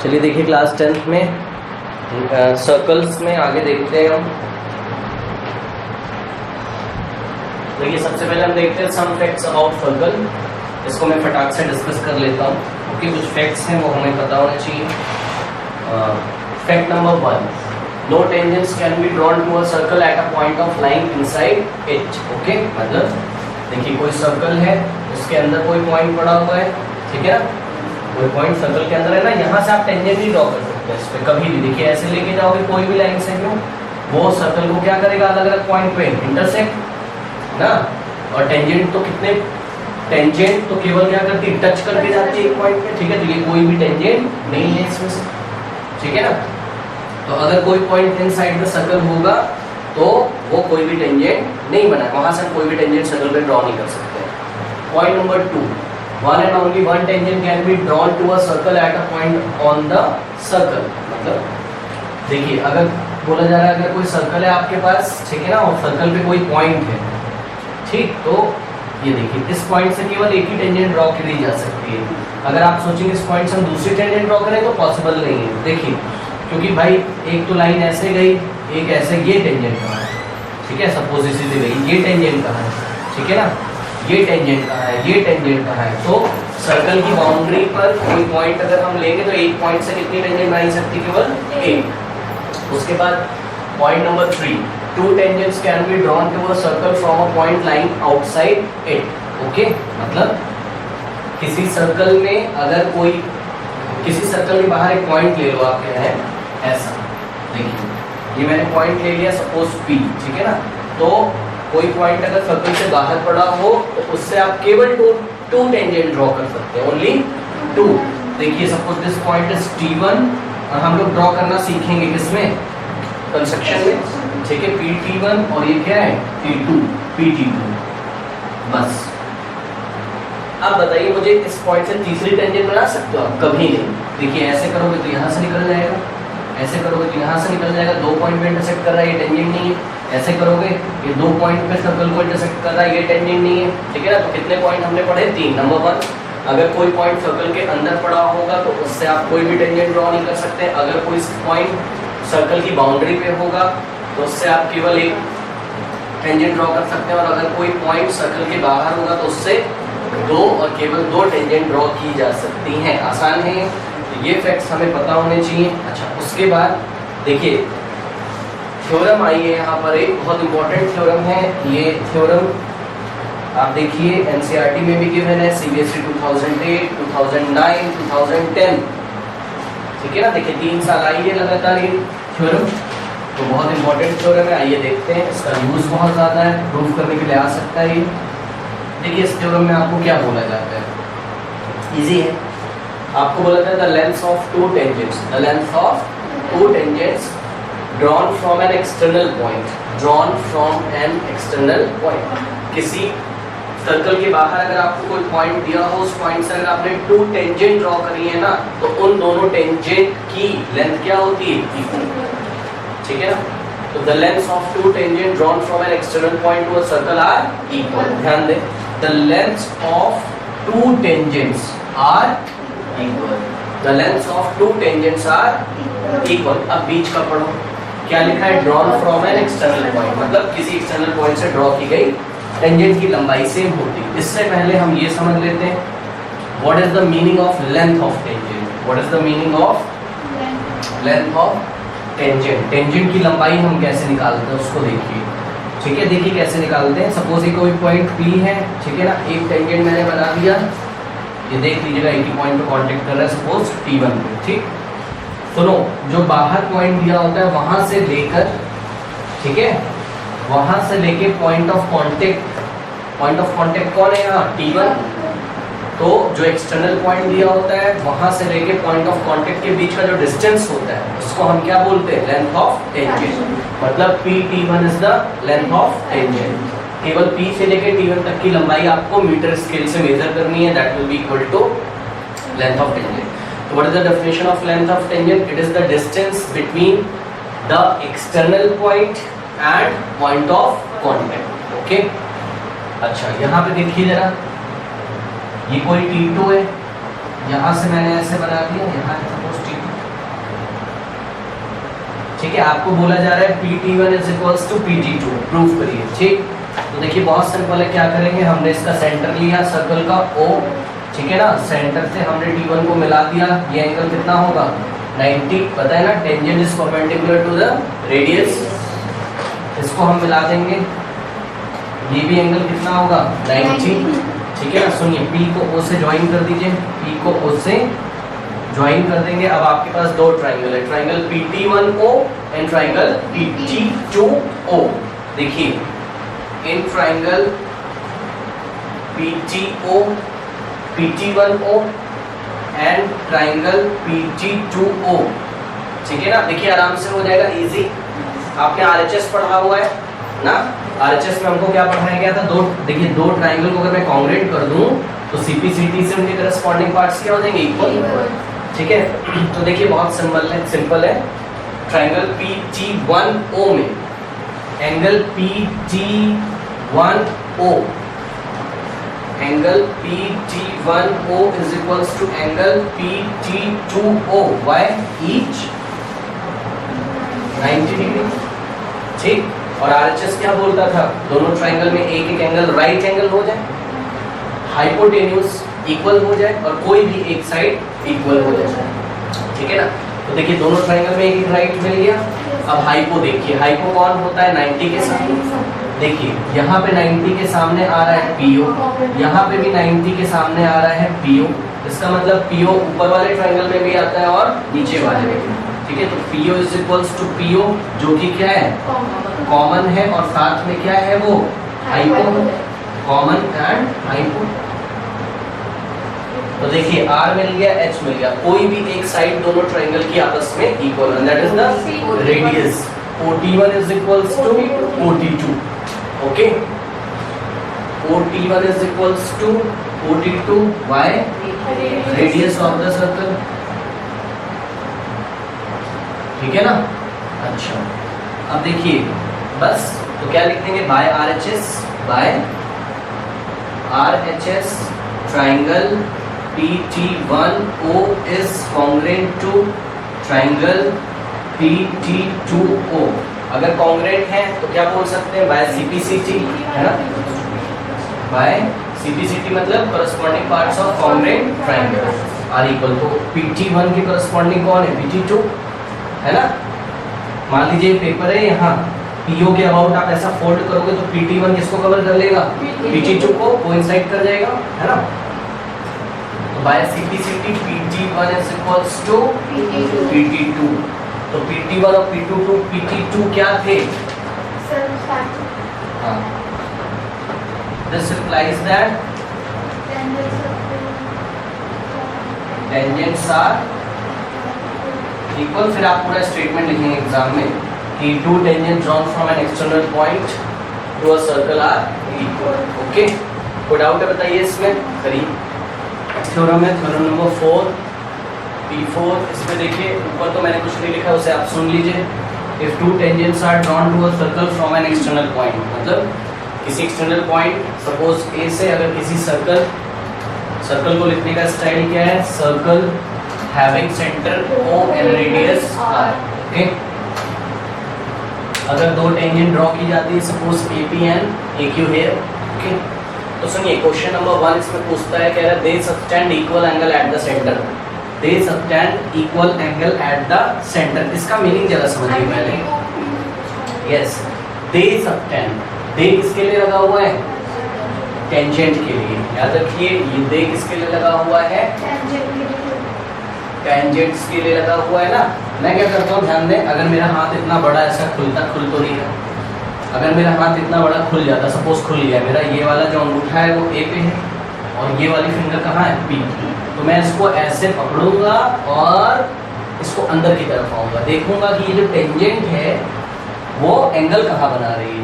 चलिए देखिए class 10th में सर्कल्स में आगे देखते हैं हम। देखिए सबसे पहले हम देखते हैं सम फैक्ट्स अबाउट सर्कल। इसको मैं फटाक से डिस्कस कर लेता हूँ क्योंकि कुछ फैक्ट्स हैं वो हमें पता होने चाहिए। Fact number 1, no tangents can be drawn to a circle at a point of line inside it. Okay, मतलब देखिए कोई सर्कल है, उसके अंदर कोई पॉइंट पड़ा हुआ है, ठीक है ना, कोई पॉइंट सर्कल के अंदर है ना, यहाँ से आप टेंजेंट नहीं ड्रॉ कर सकते इस पे कभी भी। देखिए ऐसे लेके जाओगे कोई भी लाइन से, क्यों वो सर्कल को क्या करेगा, अलग अलग पॉइंट पे इंटरसेक्ट ना। और टेंजेंट तो कितने, टेंजेंट तो केवल क्या करती है, टच करके जाती है एक पॉइंट पे, ठीक है। तो ये कोई भी टेंजेंट नहीं है इसमें से, ठीक है ना। तो अगर कोई पॉइंट इनसाइड द सर्कल होगा तो वो कोई भी टेंजेंट नहीं बना, वहां से कोई भी टेंजेंट सर्कल पे ड्रॉ नहीं कर सकते। Point number 2, one and only one tangent can be drawn to a circle at a point on the circle। मतलब देखिए अगर बोला जा रहा है अगर कोई सर्कल है आपके पास, ठीक है ना, और सर्कल पे कोई पॉइंट है, ठीक, तो ये देखिए इस पॉइंट से केवल एक ही टेंजेंट ड्रॉ की जा सकती है। अगर आप सोचेंगे इस पॉइंट से हम दूसरी टेंजेंट ड्रॉ करें तो पॉसिबल नहीं है। देखिए क्योंकि भाई एक तो लाइन ऐसे गई, एक ऐसे, ये टेंजेंट कहाँ है, ठीक है, सपोज इसी से गई, ये टेंजेंट कहाँ है, ठीक है ना, ये टेंजेंट कहाँ है, ये टेंजेंट कहाँ है। तो सर्कल की बाउंड्री पर कोई पॉइंट अगर हम लेंगे तो एक पॉइंट से कितनी टेंजेंट बनाई सकती, केवल एक। उसके बाद point number 3, two tangents can be drawn to a circle from a point line outside it. Okay, मतलब किसी सर्कल में अगर कोई, किसी सर्कल के बाहर एक पॉइंट ले लो, आप क्या है ऐसा, देखिए ये मैंने पॉइंट ले लिया सपोज P, ठीक है ना। तो कोई पॉइंट अगर सर्कल से बाहर पड़ा हो तो उससे आप केवल टू टेंजेंट ड्रॉ कर सकते हैं, ओनली 2। देखिए suppose this point is T1 और हम लोग ड्रॉ करना सीखेंगे किसमें, कंस्ट्रक्शन में, ठीक है, PT1 और ये क्या है T2, PT2। बस अब बताइए मुझे इस पॉइंट से तीसरी टेंजेंट बना सकते हो आप, कभी नहीं। देखिए ऐसे करोगे तो यहाँ से निकल जाएगा, ऐसे करोगे तो यहाँ से निकल जाएगा, 2 पॉइंट पे इंटरसेक्ट कर रहा है, ये टेंजेंट नहीं है। ऐसे करोगे ये 2 पॉइंट पे सर्कल को इंटरसेक्ट कर रहा है, ये टेंजेंट नहीं है, ठीक है ना। तो कितने पॉइंट हमने पढ़े, 3। नंबर 1, अगर कोई पॉइंट सर्कल के अंदर पड़ा होगा तो उससे आप कोई भी टेंजेंट ड्रॉ नहीं कर सकते। अगर कोई पॉइंट सर्कल की बाउंड्री पे होगा तो उससे आप केवल एक टेंजेंट ड्रॉ कर सकते हैं। और अगर कोई पॉइंट सर्कल के बाहर होगा तो उससे 2 और केवल 2 टेंजेंट ड्रॉ की जा सकती हैं। आसान है ये फैक्ट्स हमें पता होने चाहिए। अच्छा, उसके बाद देखिए थ्योरम आई है यहाँ पर, एक बहुत इंपॉर्टेंट थ्योरम है। ये थ्योरम आप देखिए एनसीईआरटी में भी गिवन है, सीबीएसई 2008, 2009, 2010, ठीक है ना। देखिए 3 साल आई है लगातार ये थ्योरम, तो बहुत इंपॉर्टेंट थ्योरम है। आइए देखते हैं, इसका यूज बहुत ज़्यादा है, प्रूव करने के लिए आ सकता है ये। देखिए इस थ्योरम में आपको क्या बोला जाता है, इजी है। आपको बोला जाता है the length of 2 tangents, the length of 2 tangents drawn from an external point, drawn from an external point। किसी सर्कल के बाहर अगर आपको कोई पॉइंट दिया हो, उस पॉइंट से अगर आपने 2 टेंजेंट ड्रॉ करी है ना, तो उन दोनों टेंजेंट की लेंथ क्या होती है, इक्वल, ठीक है ना। तो the length of 2 tangent drawn from an external point to a circle are equal. ध्यान दें, the length of 2 tangents are equal, the length of 2 tangents are equal. अब बीच का पढ़ो, क्या लिखा है, drawn from an external point, मतलब किसी एक्सटर्नल पॉइंट से ड्रॉ की गई टेंजेंट की लंबाई सेम होती है। इससे पहले हम ये समझ लेते हैं what is the meaning of length of tangent, what is the meaning of length of tangent. Tangent की लंबाई हम कैसे निकालते हैं उसको देखिए, ठीक है। देखिए कैसे निकालते हैं, सपोज ये कोई पॉइंट P है, ठीक है ना, एक टेंजेंट मैंने बना दिया, ये देख लीजिएगा एक ही पॉइंट पे कांटेक्ट कर रहा है सपोज T1 पे, ठीक। सुनो, जो बाहर पॉइंट दिया होता है वहां से लेकर, ठीक है, वहां से लेके point of contact, point of contact कौन है यहाँ, T1। तो जो एक्सटर्नल पॉइंट दिया होता है वहां से लेके पॉइंट ऑफ कांटेक्ट के बीच का जो डिस्टेंस होता है उसको हम क्या बोलते हैं, लेंथ ऑफ टेंजेंट। मतलब PT1 is the length of tangent. केवल P से लेके T1 तक की लंबाई आपको मीटर स्केल से मेजर करनी है, that will be equal to length of tangent. What is the definition of length of tangent? It is the distance between the external point and point of contact. Okay? अच्छा, यहाँ पे देखिए जरा, ये कोई T2 है, यहाँ से मैंने ऐसे बना दिया, यहाँ सपोज T2 ठीक है, आपको बोला जा रहा है PT1 is equals to PT2, proof करिए। ठीक, तो देखिए बहुत सिंपल है, क्या करेंगे, हमने इसका सेंटर लिया सर्कल का O, ठीक है ना, सेंटर से हमने T1 को मिला दिया, ये एंगल कितना होगा 90, पता है ना, tangent is perpendicular to the radius, इसको हम मिला देंगे, ये भी एंगल कितना होगा 90, ठीक है ना। सुनिए, P को O से ज्वाइन कर दीजिए, P को O से ज्वाइन कर देंगे। अब आपके पास दो ट्राइंगल है, triangle PT1O and triangle PT2O। देखिए, in triangle PT1O and triangle PT2O, ठीक है ना। देखिए आराम से हो जाएगा, इजी। आपने RHS पढ़ा हुआ है ना, RHS में हमको क्या पढ़ाया गया था, दो, देखिए दो ट्राइंगल को अगर मैं कॉन्ग्रुएंट कर दूं तो CPCT से उनके करस्पॉन्डिंग पार्ट्स क्या हो जाएंगे, इक्वल, ठीक है। तो देखिए बहुत सिंपल है, ट्राइंगल PT1O में angle PT1O, angle PT1O is equals to angle PT2O by each 90 degree, ठीक। और RHS क्या बोलता था, दोनों ट्राइंगल में एक एक एंगल राइट एंगल हो जाए, हाइपोटेन्यूज इक्वल हो जाए और कोई भी एक साइड इक्वल हो जाए, ठीक है ना। तो देखिए दोनों ट्राइंगल में एक एक राइट मिल गया। अब हाइपो देखिए, हाइपो कौन होता है 90 के सामने, देखिए यहाँ पे 90 के सामने आ रहा है PO, यहाँ पे भी 90 के सामने आ रहा है PO, इसका मतलब PO ऊपर वाले ट्राइंगल में भी आता है और नीचे वाले में भी, ठीक है। तो PO is equals to PO, जो कि क्या है, कॉमन है, और साथ में क्या है वो हाइपो, कॉमन एंड हाइपो। तो देखिए R मिल गया, H मिल गया, कोई भी एक साइड दोनों ट्राइंगल की आपस में equal, and that is the radius. OT1 is equals to OT2, okay, OT1 is equals to OT2 by radius of the circle, ठीक है ना। अच्छा, अब देखिए बस, तो क्या लिख देंगे, by RHS triangle PT1O is congruent to triangle PT2O। अगर कॉन्ग्रुएंट है तो क्या बोल सकते हैं, बाय CPCT, है ना, बाय CPCT मतलब corresponding parts of congruent triangle are equal. तो PT1 के करस्पॉन्डिंग कौन है, PT2, है ना। मान लीजिए पेपर है, यहाँ PO के अबाउट आप ऐसा फोल्ड करोगे तो PT1 किसको कवर कर लेगा, PT2 को कोइंसाइड कर जाएगा, है ना। By CPCT PT1 is equals to PT2, तो PT1 और PT2 क्या थे, हाँ, this implies that tangents are equal। फिर आप पूरा स्टेटमेंट लिखेंगे एग्जाम में कि two tangents drawn from an external point to a circle are equal, okay. कोई डाउट है बताइए इसमें, करिए। थ्योरम है, थ्योरम नंबर 4 P4, इसमें देखिए ऊपर तो मैंने कुछ नहीं लिखा, उसे आप सुन लीजिए। If two tangents are drawn to a circle from an external point, मतलब किसी एक्सटर्नल पॉइंट, सपोज A से अगर किसी सर्कल को लिखने का स्टाइल क्या है, circle having centre O and radius R, okay. अगर दो टेंजेंट ड्रॉ की जाती है, suppose AP and AQ here, okay. तो सुनिए क्वेश्चन नंबर 1 इसमें पूछता है, कह रहा है they subtend equal angle at the centre, they subtend equal angle at the centre. इसका मीनिंग जरा समझिए पहले। यस, दे सबटेंड, दे किसके लिए लगा हुआ है, टेंजेंट के लिए, याद रखिए ये दे किसके लिए लगा हुआ है, टेंजेंट्स के लिए लगा हुआ है ना। मैं क्या करता हूँ, ध्यान दें, अगर मेरा हाथ इतना बड़ा ऐसा खुल तो नहीं है, अगर मेरा हाथ इतना बड़ा खुल जाता, सपोज खुल गया मेरा, ये वाला जो अंगूठा है वो A पे है और ये वाली फिंगर कहाँ है, P, तो मैं इसको ऐसे पकड़ूंगा और इसको अंदर की तरफ आऊंगा, देखूंगा कि ये जो टेंजेंट है वो एंगल कहाँ बना रही है,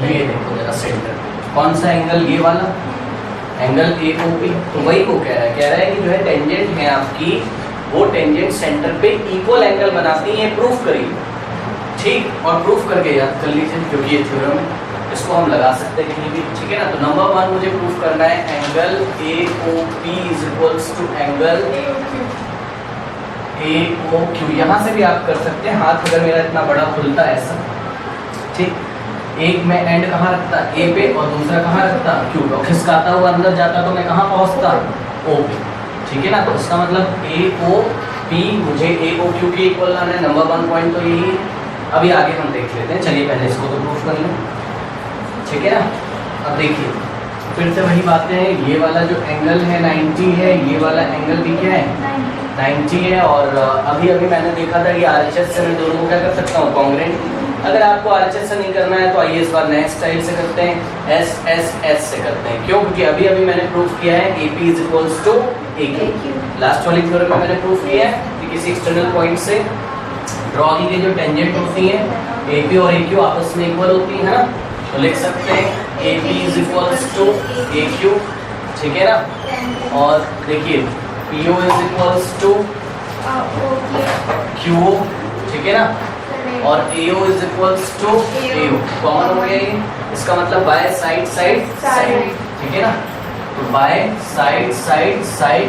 ये देखो जरा सेंटर, कौन सा एंगल, ये वाला एंगल AOP। तो वही को कह रहा है कि जो है टेंजेंट है आपकी, वो टेंजेंट सेंटर पे इक्वल एंगल बनाती है, प्रूफ करिए, ठीक। और प्रूफ करके याद कर लीजिए, क्योंकि ये थ्योरम है, इसको हम लगा सकते हैं कहीं भी, ठीक है ना। तो नंबर 1 मुझे प्रूफ करना है, angle AOP is equals to angle AOQ, यहाँ से भी आप कर सकते हैं, हाथ अगर मेरा इतना बड़ा खुलता है ऐसा, ठीक, एक मैं एंड कहाँ रखता A पे और दूसरा कहाँ रखता Q पे, और खिसकाता हुआ अंदर जाता तो मैं कहाँ पहुँचता O पे, ठीक है ना। तो इसका मतलब AOP मुझे AOQ के इक्वल लाना है, नंबर 1 पॉइंट तो यही है। अभी आगे हम देख लेते हैं, चलिए पहले इसको तो प्रूफ कर लें, ठीक है ना। अब देखिए फिर से वही बातें हैं, ये वाला जो एंगल है 90 है, ये वाला एंगल भी क्या है 90 है, और अभी अभी मैंने देखा था कि RHS से मैं दोनों को क्या कर सकता हूँ कॉन्ग्रेंट। अगर आपको RHS से नहीं करना है तो आइए इस बार नेक्स्ट स्टाइल से करते हैं, SSS से करते हैं। क्यों? क्योंकि अभी अभी मैंने प्रूफ किया है AP = AQ। लास्ट वाली थ्योरम में मैंने प्रूफ किया है कि किसी एक्सटर्नल पॉइंट से ड्रॉ की गई जो टेंजेंट होती है AP और AQ आपस में इक्वल होती है ना, तो लिख सकते हैं AP = AQ, ठीक है ना। और देखिए PO = QO, ठीक है ना, और AO = AO, कॉमन हो गया ये, इसका मतलब बाय साइड साइड साइड, ठीक है ना। तो by side side side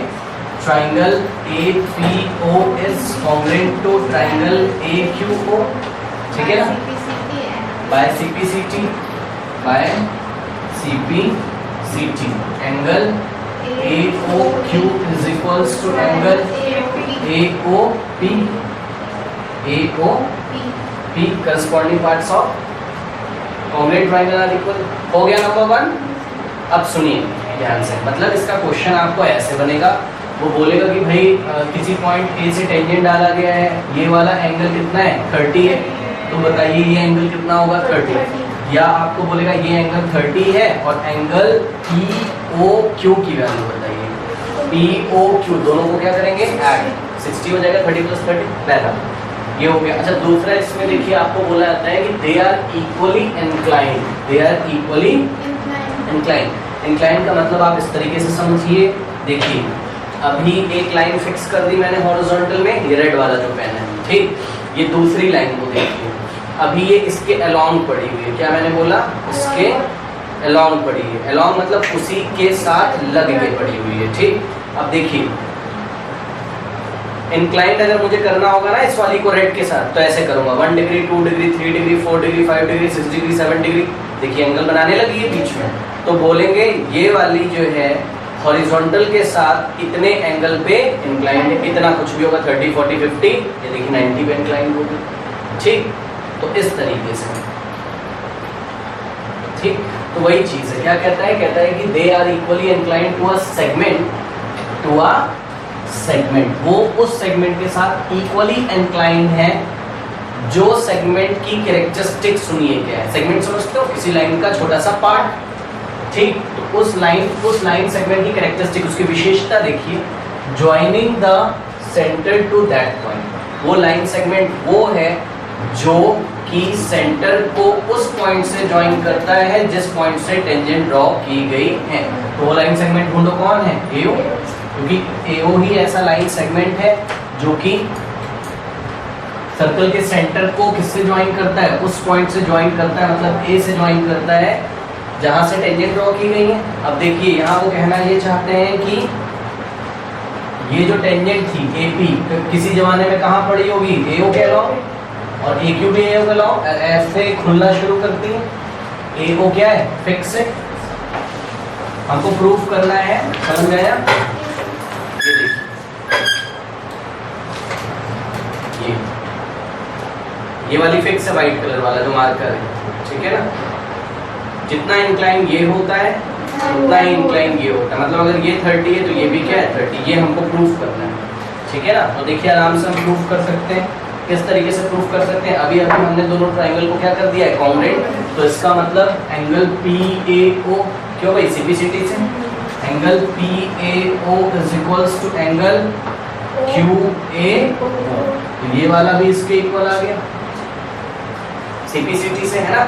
triangle APO is congruent to triangle AQO, ठीक है ना, by CPCT, by CPCT angle AOQ is equals to angle AOP, AOP corresponding parts of congruent triangle are equal। हो गया number 1। अब सुनिए ध्यान से, मतलब इसका क्वेश्चन आपको ऐसे बनेगा, वो बोलेगा कि भाई किसी पॉइंट A से टेंजेंट डाला गया है, ये वाला एंगल कितना है 30 है, तो बताइए ये एंगल कितना होगा 30, या आपको बोलेगा ये एंगल 30 है और एंगल POQ की वैल्यू बताइए, POQ दोनों को क्या करेंगे ऐड, 60 हो जाएगा 30 + 30 पहला, ये हो गया। अच्छा दूसरा इसमें देखिए आपको बोला जाता है कि they are equally inclined, they are equally inclined. Inclined का मतलब आप इस तरीके से समझिए, देखिए अभी एक लाइन फिक्स कर दी मैंने हॉरिजॉन्टल में, ये रेड वाला जो पेन है, ठीक, ये दूसरी लाइन को देखिए, अभी ये इसके अलोंग पड़ी हुई है, क्या मैंने बोला इसके अलोंग पड़ी है, अलोंग मतलब उसी के साथ लग के पड़ी हुई है, ठीक। अब देखिए इंक्लाइंड अगर मुझे करना होगा ना इस वाली को रेड के साथ, तो ऐसे करूंगा 1 degree 2 degree 3 degree 4 degree 5 degree 6 degree 7 degree, देखिए एंगल बनाने लगी है बीच में, तो बोलेंगे ये वाली जो है हॉरिजॉन्टल के साथ इतने एंगल पे इंक्लाइंड है, इतना कुछ भी होगा 30 40 50, ये देखिए 90 पे इंक्लाइंड होगी, ठीक। तो इस तरीके से, ठीक, तो वही चीज है, क्या कहता है, कहता है कि they are equally inclined to a segment, to a segment, वो उस सेगमेंट के साथ इक्वली इंक्लाइंड है जो सेगमेंट की कैरेक्टरिस्टिक, सुनिए क्या है सेगमेंट, समझते हो किसी लाइन का छोटा सा पार्ट, ठीक, तो उस लाइन सेगमेंट की कैरेक्टरिस्टिक, उसकी विशेषता देखिए, joining the centre to that point, वो लाइन सेगमेंट वो है जो कि सेंटर को उस पॉइंट से ज्वाइन करता है जिस पॉइंट से टेंजेंट ड्रॉ की गई है, तो वो लाइन सेगमेंट ढूंढो कौन है AO, क्योंकि AO ही ऐसा लाइन सेगमेंट है जो कि सर्कल के सेंटर को किससे ज्वाइन करता है, उस पॉइंट से ज्वाइन करता है, मतलब A से ज्वाइन करता है जहां से टेंजेंट ड्रॉ की गई है। अब देखिए यहाँ वो कहना ये चाहते हैं कि ये जो टेंजेंट थी AP किसी जमाने में कहाँ पड़ी होगी AO के अलावा, और AQ भी AO के अलावा F से खुलना शुरू करती है, AO क्या है फिक्स है, हमको प्रूफ करना है, समझ आया। ये देखिए ये वाली फिक्स है, वाइट कलर वाला जो मार्कर है, ठीक है ना, जितना इंक्लाइन ये होता है उतना ही इंक्लाइन ये होता है, मतलब अगर ये 30 है तो ये भी क्या है 30, ये हमको प्रूफ करना है, ठीक है ना। तो देखिए आराम से हम प्रूफ कर सकते हैं, किस तरीके से प्रूफ कर सकते हैं, अभी हमने दोनों ट्राइंगल को क्या कर दिया है कॉन्ग्रुएंट, तो इसका मतलब एंगल PAO, क्यों भाई CPCT से, angle PAO is equals to angle QAO, तो ये वाला भी इसके इक्वल आ गया CPCT से, है ना,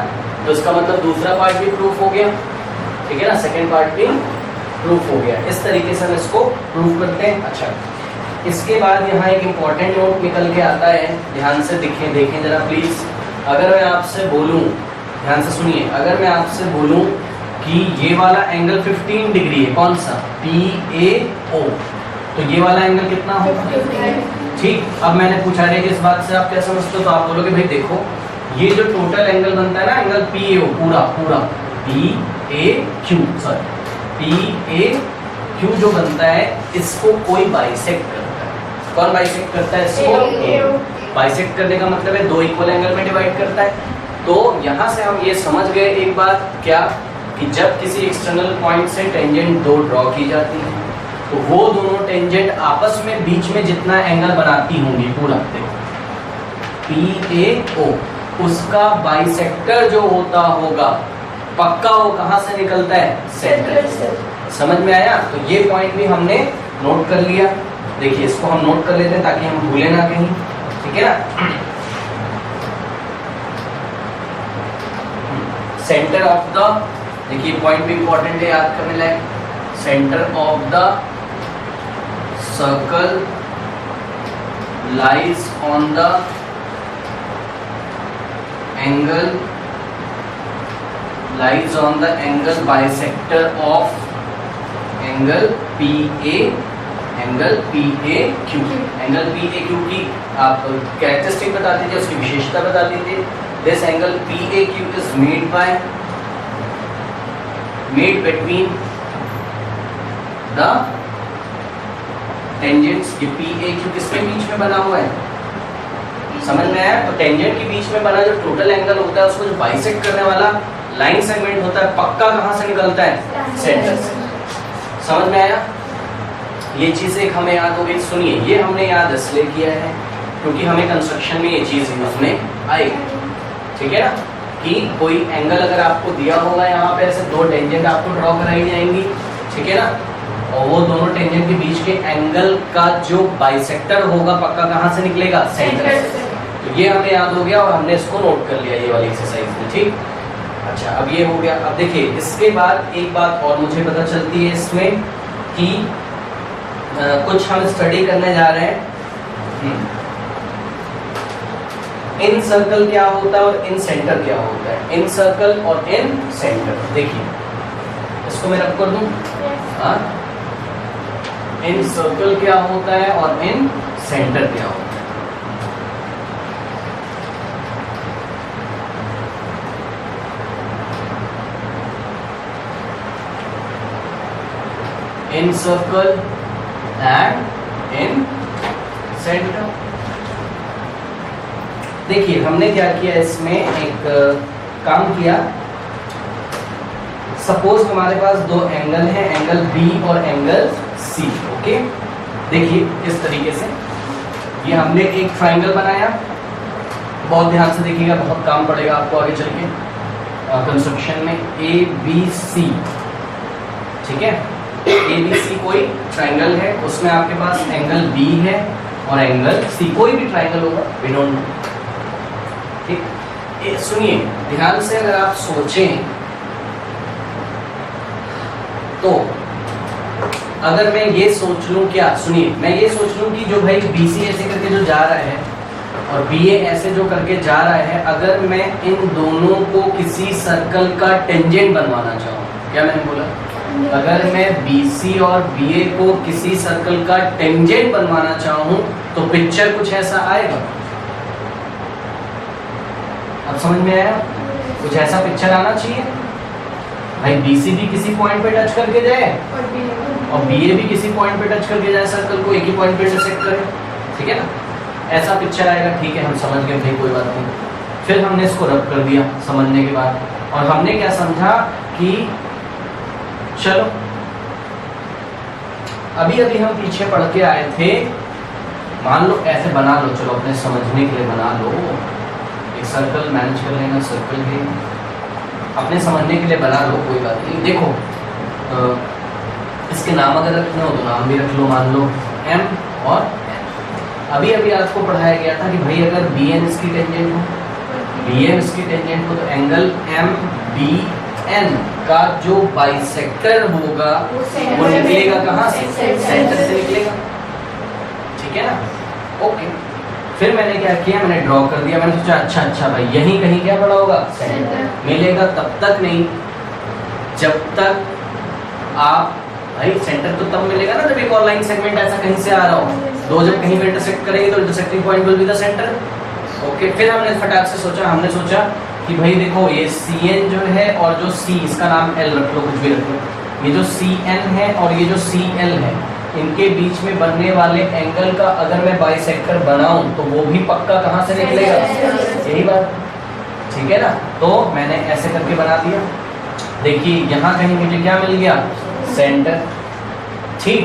तो इसका मतलब दूसरा पार्ट भी प्रूफ हो गया, ठीक है ना, सेकंड पार्ट भी प्रूफ हो गया। इस तरीके से हम इसको प्रूफ करते हैं। अच्छा इसके बाद यहाँ एक इम्पॉर्टेंट नोट निकल के आता है, ध्यान से देखें जरा प्लीज, अगर मैं आपसे बोलूँ, ध्यान से सुनिए, अगर मैं आपसे बोलूँ कि ये वाला एंगल 15 डिग्री है, कौन सा PAO, तो ये वाला एंगल कितना होगा ठीक, अब मैंने पूछा है कि इस बात से आप क्या समझते हो, तो आप बोलोगे भाई देखो ये जो टोटल एंगल बनता है ना, एंगल PAO पूरा PAQ सॉरी PAQ जो बनता है, इसको कोई बाइसेक्ट करता है। कौन बाइसेक्ट करता है इसको? बाइसेक्ट करने का मतलब है दो इक्वल एंगल में डिवाइड करता है। तो यहाँ से हम ये समझ गए एक बात, क्या कि जब किसी एक्सटर्नल पॉइंट से टेंजेंट दो ड्रॉ की जाती है तो वो दोनों टेंजेंट आपस में बीच में जितना एंगल बनाती होंगी पूरा, देखो PAO, उसका बाइसेक्टर जो होता होगा पक्का वो कहाँ से निकलता है? सेंटर से। समझ में आया? तो ये पॉइंट भी हमने नोट कर लिया। देखिए इसको हम नोट कर लेते हैं ताकि हम भूले ना कहीं, ठीक है ना। सेंटर ऑफ द, देखिए पॉइंट भी इंपॉर्टेंट है, याद करने लायक। Centre of the circle lies on the angle lies on the angle bisector of angle PA, angle PAQ। angle PAQ की आप कैरेक्टरिस्टिक बता दीजिए, उसकी विशेषता बता दीजिए। This angle PAQ is made between the tangents। ये PAQ किसके बीच में बना हुआ है? समझ में आया? तो टेंजेंट के बीच में बना जो टोटल एंगल होता है उसको जो बाइसेक्ट करने वाला लाइन सेगमेंट होता है पक्का कहाँ से निकलता है? सेंटर से। समझ में आया? ये चीज़ एक हमें याद हो गई। सुनिए, ये हमने याद इसलिए किया है क्योंकि हमें कंस्ट्रक्शन में ये चीज़ यूज में आएगी, ठीक है ना। कि कोई एंगल अगर आपको दिया होगा, यहाँ पे ऐसे दो टेंजेंट आपको ड्रॉ कराई जाएंगी, ठीक है ना, और वो दोनों टेंजेंट के बीच के एंगल का जो बाइसेक्टर होगा पक्का कहाँ से निकलेगा? सेंटर से। तो ये हमें याद हो गया और हमने इसको नोट कर लिया ये वाली एक्सरसाइज में, ठीक। अच्छा, अब ये हो गया। अब देखिए इसके बाद एक बात और मुझे पता चलती है इसमें कि कुछ हम स्टडी करने जा रहे हैं। इन सर्कल क्या होता है और इन सेंटर क्या होता है? इन सर्कल और इन सेंटर, देखिए इसको मैं रख कर दूं। हाँ, इन सर्कल क्या होता है और इन सेंटर क्या होता है? इन सर्कल एंड इन सेंटर। देखिए हमने क्या किया, इसमें एक काम किया। सपोज हमारे पास दो एंगल हैं, एंगल B और एंगल C, ओके। देखिए इस तरीके से ये हमने एक ट्राइंगल बनाया। बहुत ध्यान से देखिएगा, बहुत काम पड़ेगा आपको आगे चल के कंस्ट्रक्शन में। ABC, ठीक है। ABC कोई ट्राइंगल है, उसमें आपके पास एंगल B है और एंगल C, कोई भी ट्राइंगल होगा, वी डोंट नो, ठीक। सुनिए ध्यान से, अगर आप सोचें तो अगर मैं ये सोच लूं, क्या सुनिए, मैं ये सोच लूं कि जो भाई BC ऐसे करके जो जा रहा है और BA ऐसे जो करके जा रहा है, अगर मैं इन दोनों को किसी सर्कल का टेंजेंट बनवाना चाहूँ, क्या मैंने बोला? अगर मैं BC और BA को किसी सर्कल का टेंजेंट बनवाना चाहूँ तो पिक्चर कुछ ऐसा आएगा। अब समझ में आया? कुछ ऐसा पिक्चर आना चाहिए भाई। BC भी किसी पॉइंट पे टच करके जाए और BA भी किसी पॉइंट पे टच करके जाए, सर्कल को एक ही पॉइंट पे इंटरसेक्ट करे, ठीक है ना। ऐसा पिक्चर आएगा, ठीक है, हम समझ गए भाई, कोई बात नहीं। फिर हमने इसको रब कर दिया समझने के बाद, और हमने क्या समझा कि चलो अभी अभी हम पीछे पढ़ के आए थे, मान लो ऐसे बना लो, चलो अपने समझने के लिए बना लो, एक सर्कल मैनेज कर लेना, सर्कल है अपने समझने के लिए बना लो, कोई बात नहीं। देखो इसके नाम अगर रखने हो तो नाम भी रख लो, मान लो M और N। अभी अभी आपको पढ़ाया गया था कि भाई अगर BN इसकी टेंजेंट हो, BM इसकी टेंजेंट हो, तो एंगल MBN का जो बाइसेक्टर होगा वो निकलेगा कहाँ से? सेंटर से निकलेगा, ठीक है ना। ओके, फिर मैंने क्या किया, मैंने ड्रॉ कर दिया। मैंने सोचा अच्छा भाई यहीं कहीं क्या पड़ा होगा? सेंटर मिलेगा। तब तक नहीं जब तक आप भाई सेंटर तो तब मिलेगा ना जब एक और लाइन सेगमेंट ऐसा कहीं से आ रहा हो, दो जब कहीं पे इंटरसेक्ट करेंगे तो intersecting point will be the centre. Okay, फिर हमने फटाक से सोचा, हमने सोचा कि भाई देखो ये CN जो है और जो C, इसका नाम L रख लो, कुछ भी रख लो, ये जो CN है और ये जो CL है, इनके बीच में बनने वाले एंगल का अगर मैं बाइसेक्टर बनाऊं तो वो भी पक्का कहाँ से निकलेगा, यही बात, ठीक है ना। तो मैंने ऐसे करके बना दिया, देखिए यहाँ कहीं मुझे क्या मिल गया, सेंटर। ठीक,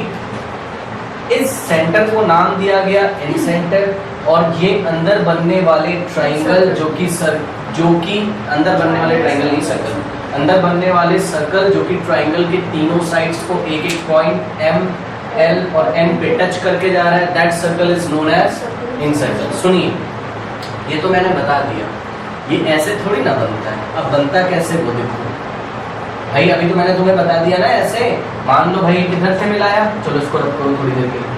इस सेंटर को नाम दिया गया इन सेंटर, और ये अंदर बनने वाले ट्राइंगल जो कि अंदर बनने वाले ट्राइंगल नहीं सर्कल, अंदर बनने वाले सर्कल जो कि ट्राइंगल के तीनों साइड्स को एक एक पॉइंट M, L और N पे टच करके जा रहा है, that circle is known as incircle. सुनिए, ये तो मैंने बता दिया, ये ऐसे थोड़ी ना बनता है। अब बनता कैसे वो देखो भाई, अभी तो मैंने तुम्हें बता दिया ना ऐसे। मान लो भाई किधर से मिलाया, चलो इसको रख करो थोड़ी देर के लिए,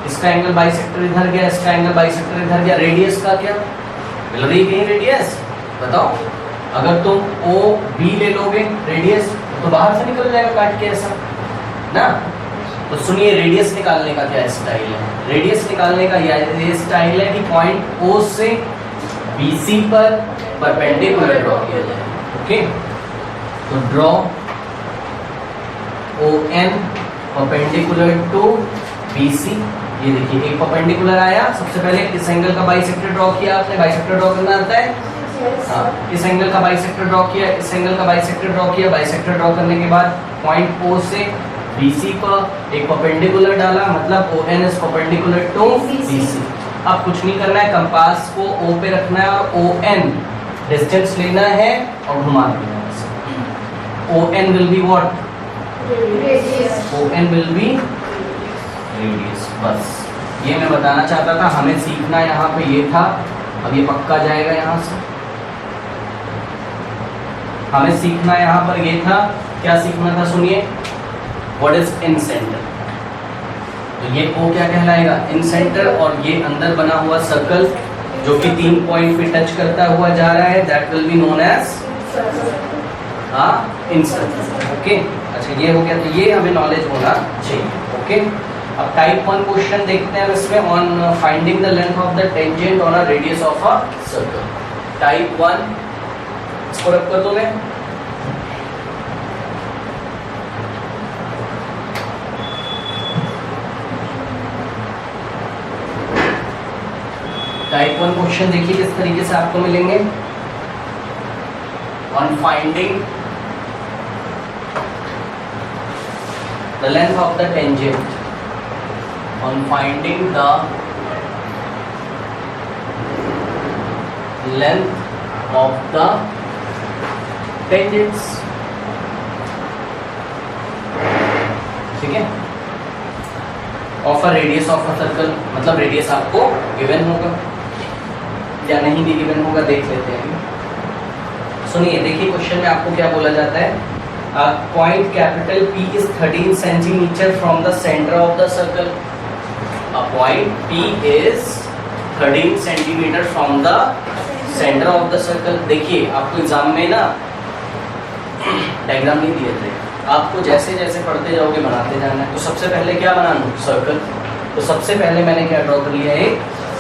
इसका एंगल बाइसेक्टर इधर गया, इसका एंगल बाइसेक्टर इधर गया, रेडियस का क्या मिल रही कहीं रेडियस, बताओ। अगर तुम OB ले लोगे रेडियस तो बाहर से निकल जाएगा काट के ऐसा ना। तो सुनिए, रेडियस निकालने का क्या स्टाइल है, रेडियस निकालने का ये स्टाइल है कि पॉइंट O से BC पर परपेंडिकुलर ड्रॉ किया जाए। ओके, तो draw ON perpendicular to BC। ये देखिए एक परपेंडिकुलर आया, सबसे पहले इस एंगल का बाइसेक्टर ड्रॉ किया आपने, बाइसेक्टर ड्रॉ करना आता है, हाँ, इस एंगल का बाइसेक्टर ड्रॉ किया, इस एंगल का बाइसेक्टर ड्रॉ किया, बाइसेक्टर ड्रॉ करने के बाद पॉइंट O से BC पर एक परपेंडिकुलर डाला, मतलब ON is perpendicular to BC। अब कुछ नहीं करना है, कंपास को O पे रखना है और ON डिस्टेंस लेना है और घुमा देना है। ON will be what, ON will be radius. बस ये मैं बताना चाहता था, हमें सीखना यहाँ पे ये था। अब ये पक्का जाएगा यहाँ से, हमें सीखना यहाँ पर ये था, क्या सीखना था सुनिए, व्हाट इज इन सेंटर। तो ये O क्या कहलाएगा, इन सेंटर, और ये अंदर बना हुआ सर्कल जो कि 3 पॉइंट पे टच करता हुआ जा रहा है, that will be known as incircle. Okay, अच्छा ये हो गया, तो ये हमें नॉलेज होना चाहिए। ओके, अब टाइप 1 क्वेश्चन देखते हैं इसमें, on finding the length of the tangent on a radius of a circle. Type 1, इसको रख कर दो मैं, टाइप 1 क्वेश्चन देखिए किस तरीके से आपको मिलेंगे। On finding the length of the tangent, on finding the length of the tangents, ठीक है, of a radius of a circle, मतलब रेडियस आपको गिवन होगा या नहीं भी गिवन होगा, देख लेते हैं। सुनिए, देखिए क्वेश्चन में आपको क्या बोला जाता है, point capital P is 13 centimetre from the centre of the circle. A point P is 13 centimetre from the centre of the circle. देखिए आपको एग्जाम में ना डायग्राम नहीं दिए थे, आपको जैसे जैसे पढ़ते जाओगे बनाते जाना है। तो सबसे पहले क्या बनाना, सर्कल। तो सबसे पहले मैंने क्या ड्रॉ कर लिया, एक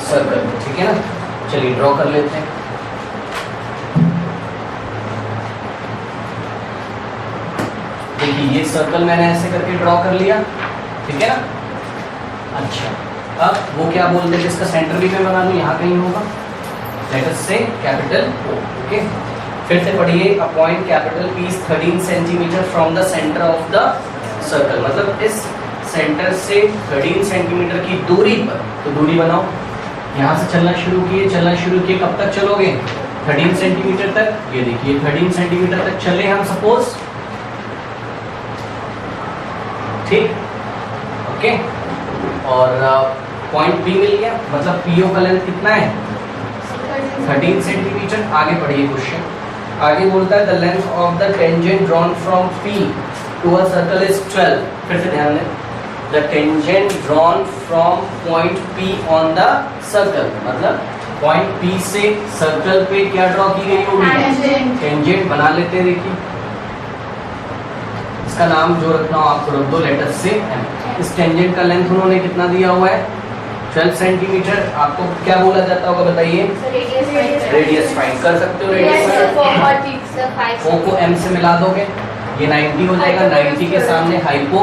सर्कल, ठीक है ना। चलिए ड्रॉ कर लेते हैं। देखिए ये सर्कल मैंने ऐसे करके ड्रॉ कर लिया, ठीक है ना। अच्छा, अब वो क्या बोलते हैं, जिसका सेंटर भी मैं बना लूँ, यहाँ कहीं होगा, लेट अस से कैपिटल O। ओके, फिर से पढ़िए, a point capital P is 13 centimetre from the centre of the circle, मतलब इस सेंटर से 13 सेंटीमीटर की दूरी पर, तो दूरी बनाओ, यहाँ से चलना शुरू किए, कब तक चलोगे, 13 सेंटीमीटर तक। ये देखिए 13 सेंटीमीटर तक चले हम सपोज, ठीक, ओके। और पॉइंट P मिल गया, मतलब PO का लेंथ कितना है, 13 सेंटीमीटर। आगे पढ़िए क्वेश्चन, आगे बोलता है the length of the tangent drawn from P to a circle is 12। फिर से ध्यान दें, the tangent drawn from point P on the circle, मतलब पॉइंट P से सर्कल पे क्या ड्रॉ की गई होगी, टेंजेंट बना लेते हैं। देखिए इसका इसका नाम जो रखना हो आपको रख दो लेटर से एम। इस टेंजेंट का लेंथ उन्होंने कितना दिया हुआ है 12 सेंटीमीटर। आपको क्या बोला जाता होगा बताइए, रेडियस फाइंड कर सकते हो। रेडियस ओ को एम से मिला दोगे, ये 90 हो जाएगा। 90 के सामने हाइपो,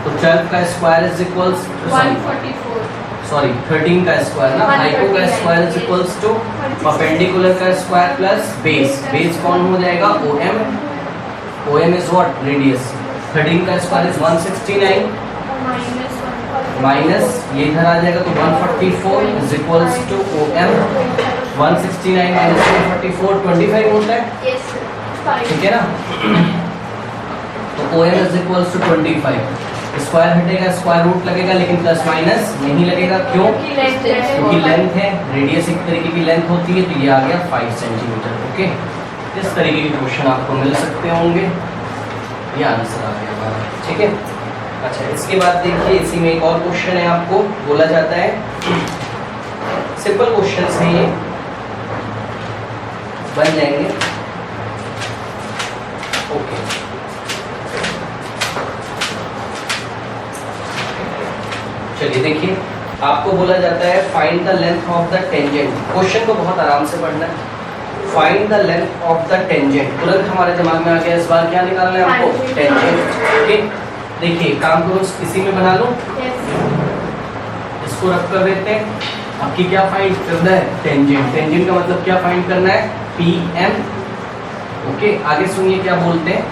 तो 12 का स्क्वायर इज इक्वल्स सॉरी 13 का स्क्वायर ना, हाइपो का square is equals to perpendicular का स्क्वायर प्लस बेस। बेस कौन हो जाएगा O M. O M is what radius. 13 का स्क्वायर इज 169 माइनस ये इधर आ जाएगा तो 144 is equals to O M. 169 minus 144 25 होता है, ठीक है ना। तो O M is equals to 25। Square हटेगा, स्क्वायर रूट लगेगा, लेकिन प्लस माइनस नहीं लगेगा। क्यों? क्योंकि लेंथ है, रेडियस एक तरीके की लेंथ होती है, तो ये आ गया 5 सेंटीमीटर। ओके, इस तरीके के क्वेश्चन आपको मिल सकते होंगे। ये आंसर आ गया हमारा, ठीक है। अच्छा, इसके बाद देखिए इसी में एक और क्वेश्चन है, आपको बोला जाता है, सिंपल क्वेश्चंस हैं ये, बन जाएंगे। ओके, चलिए देखिए, आपको बोला जाता है find the length of the tangent. Question को बहुत आराम से पढ़ना है। Find the length of the tangent, तुरंत हमारे दिमाग में आ गया इस बार क्या निकालना है आपको, टेंजेंट। ओके, देखिए काम करो, इसी में बना लो, इसको रख कर देते हैं। आपकी क्या फाइंड करना है, टेंजेंट। टेंजेंट का मतलब क्या फाइंड करना है, पी एम। ओके, आगे सुनिए क्या बोलते हैं,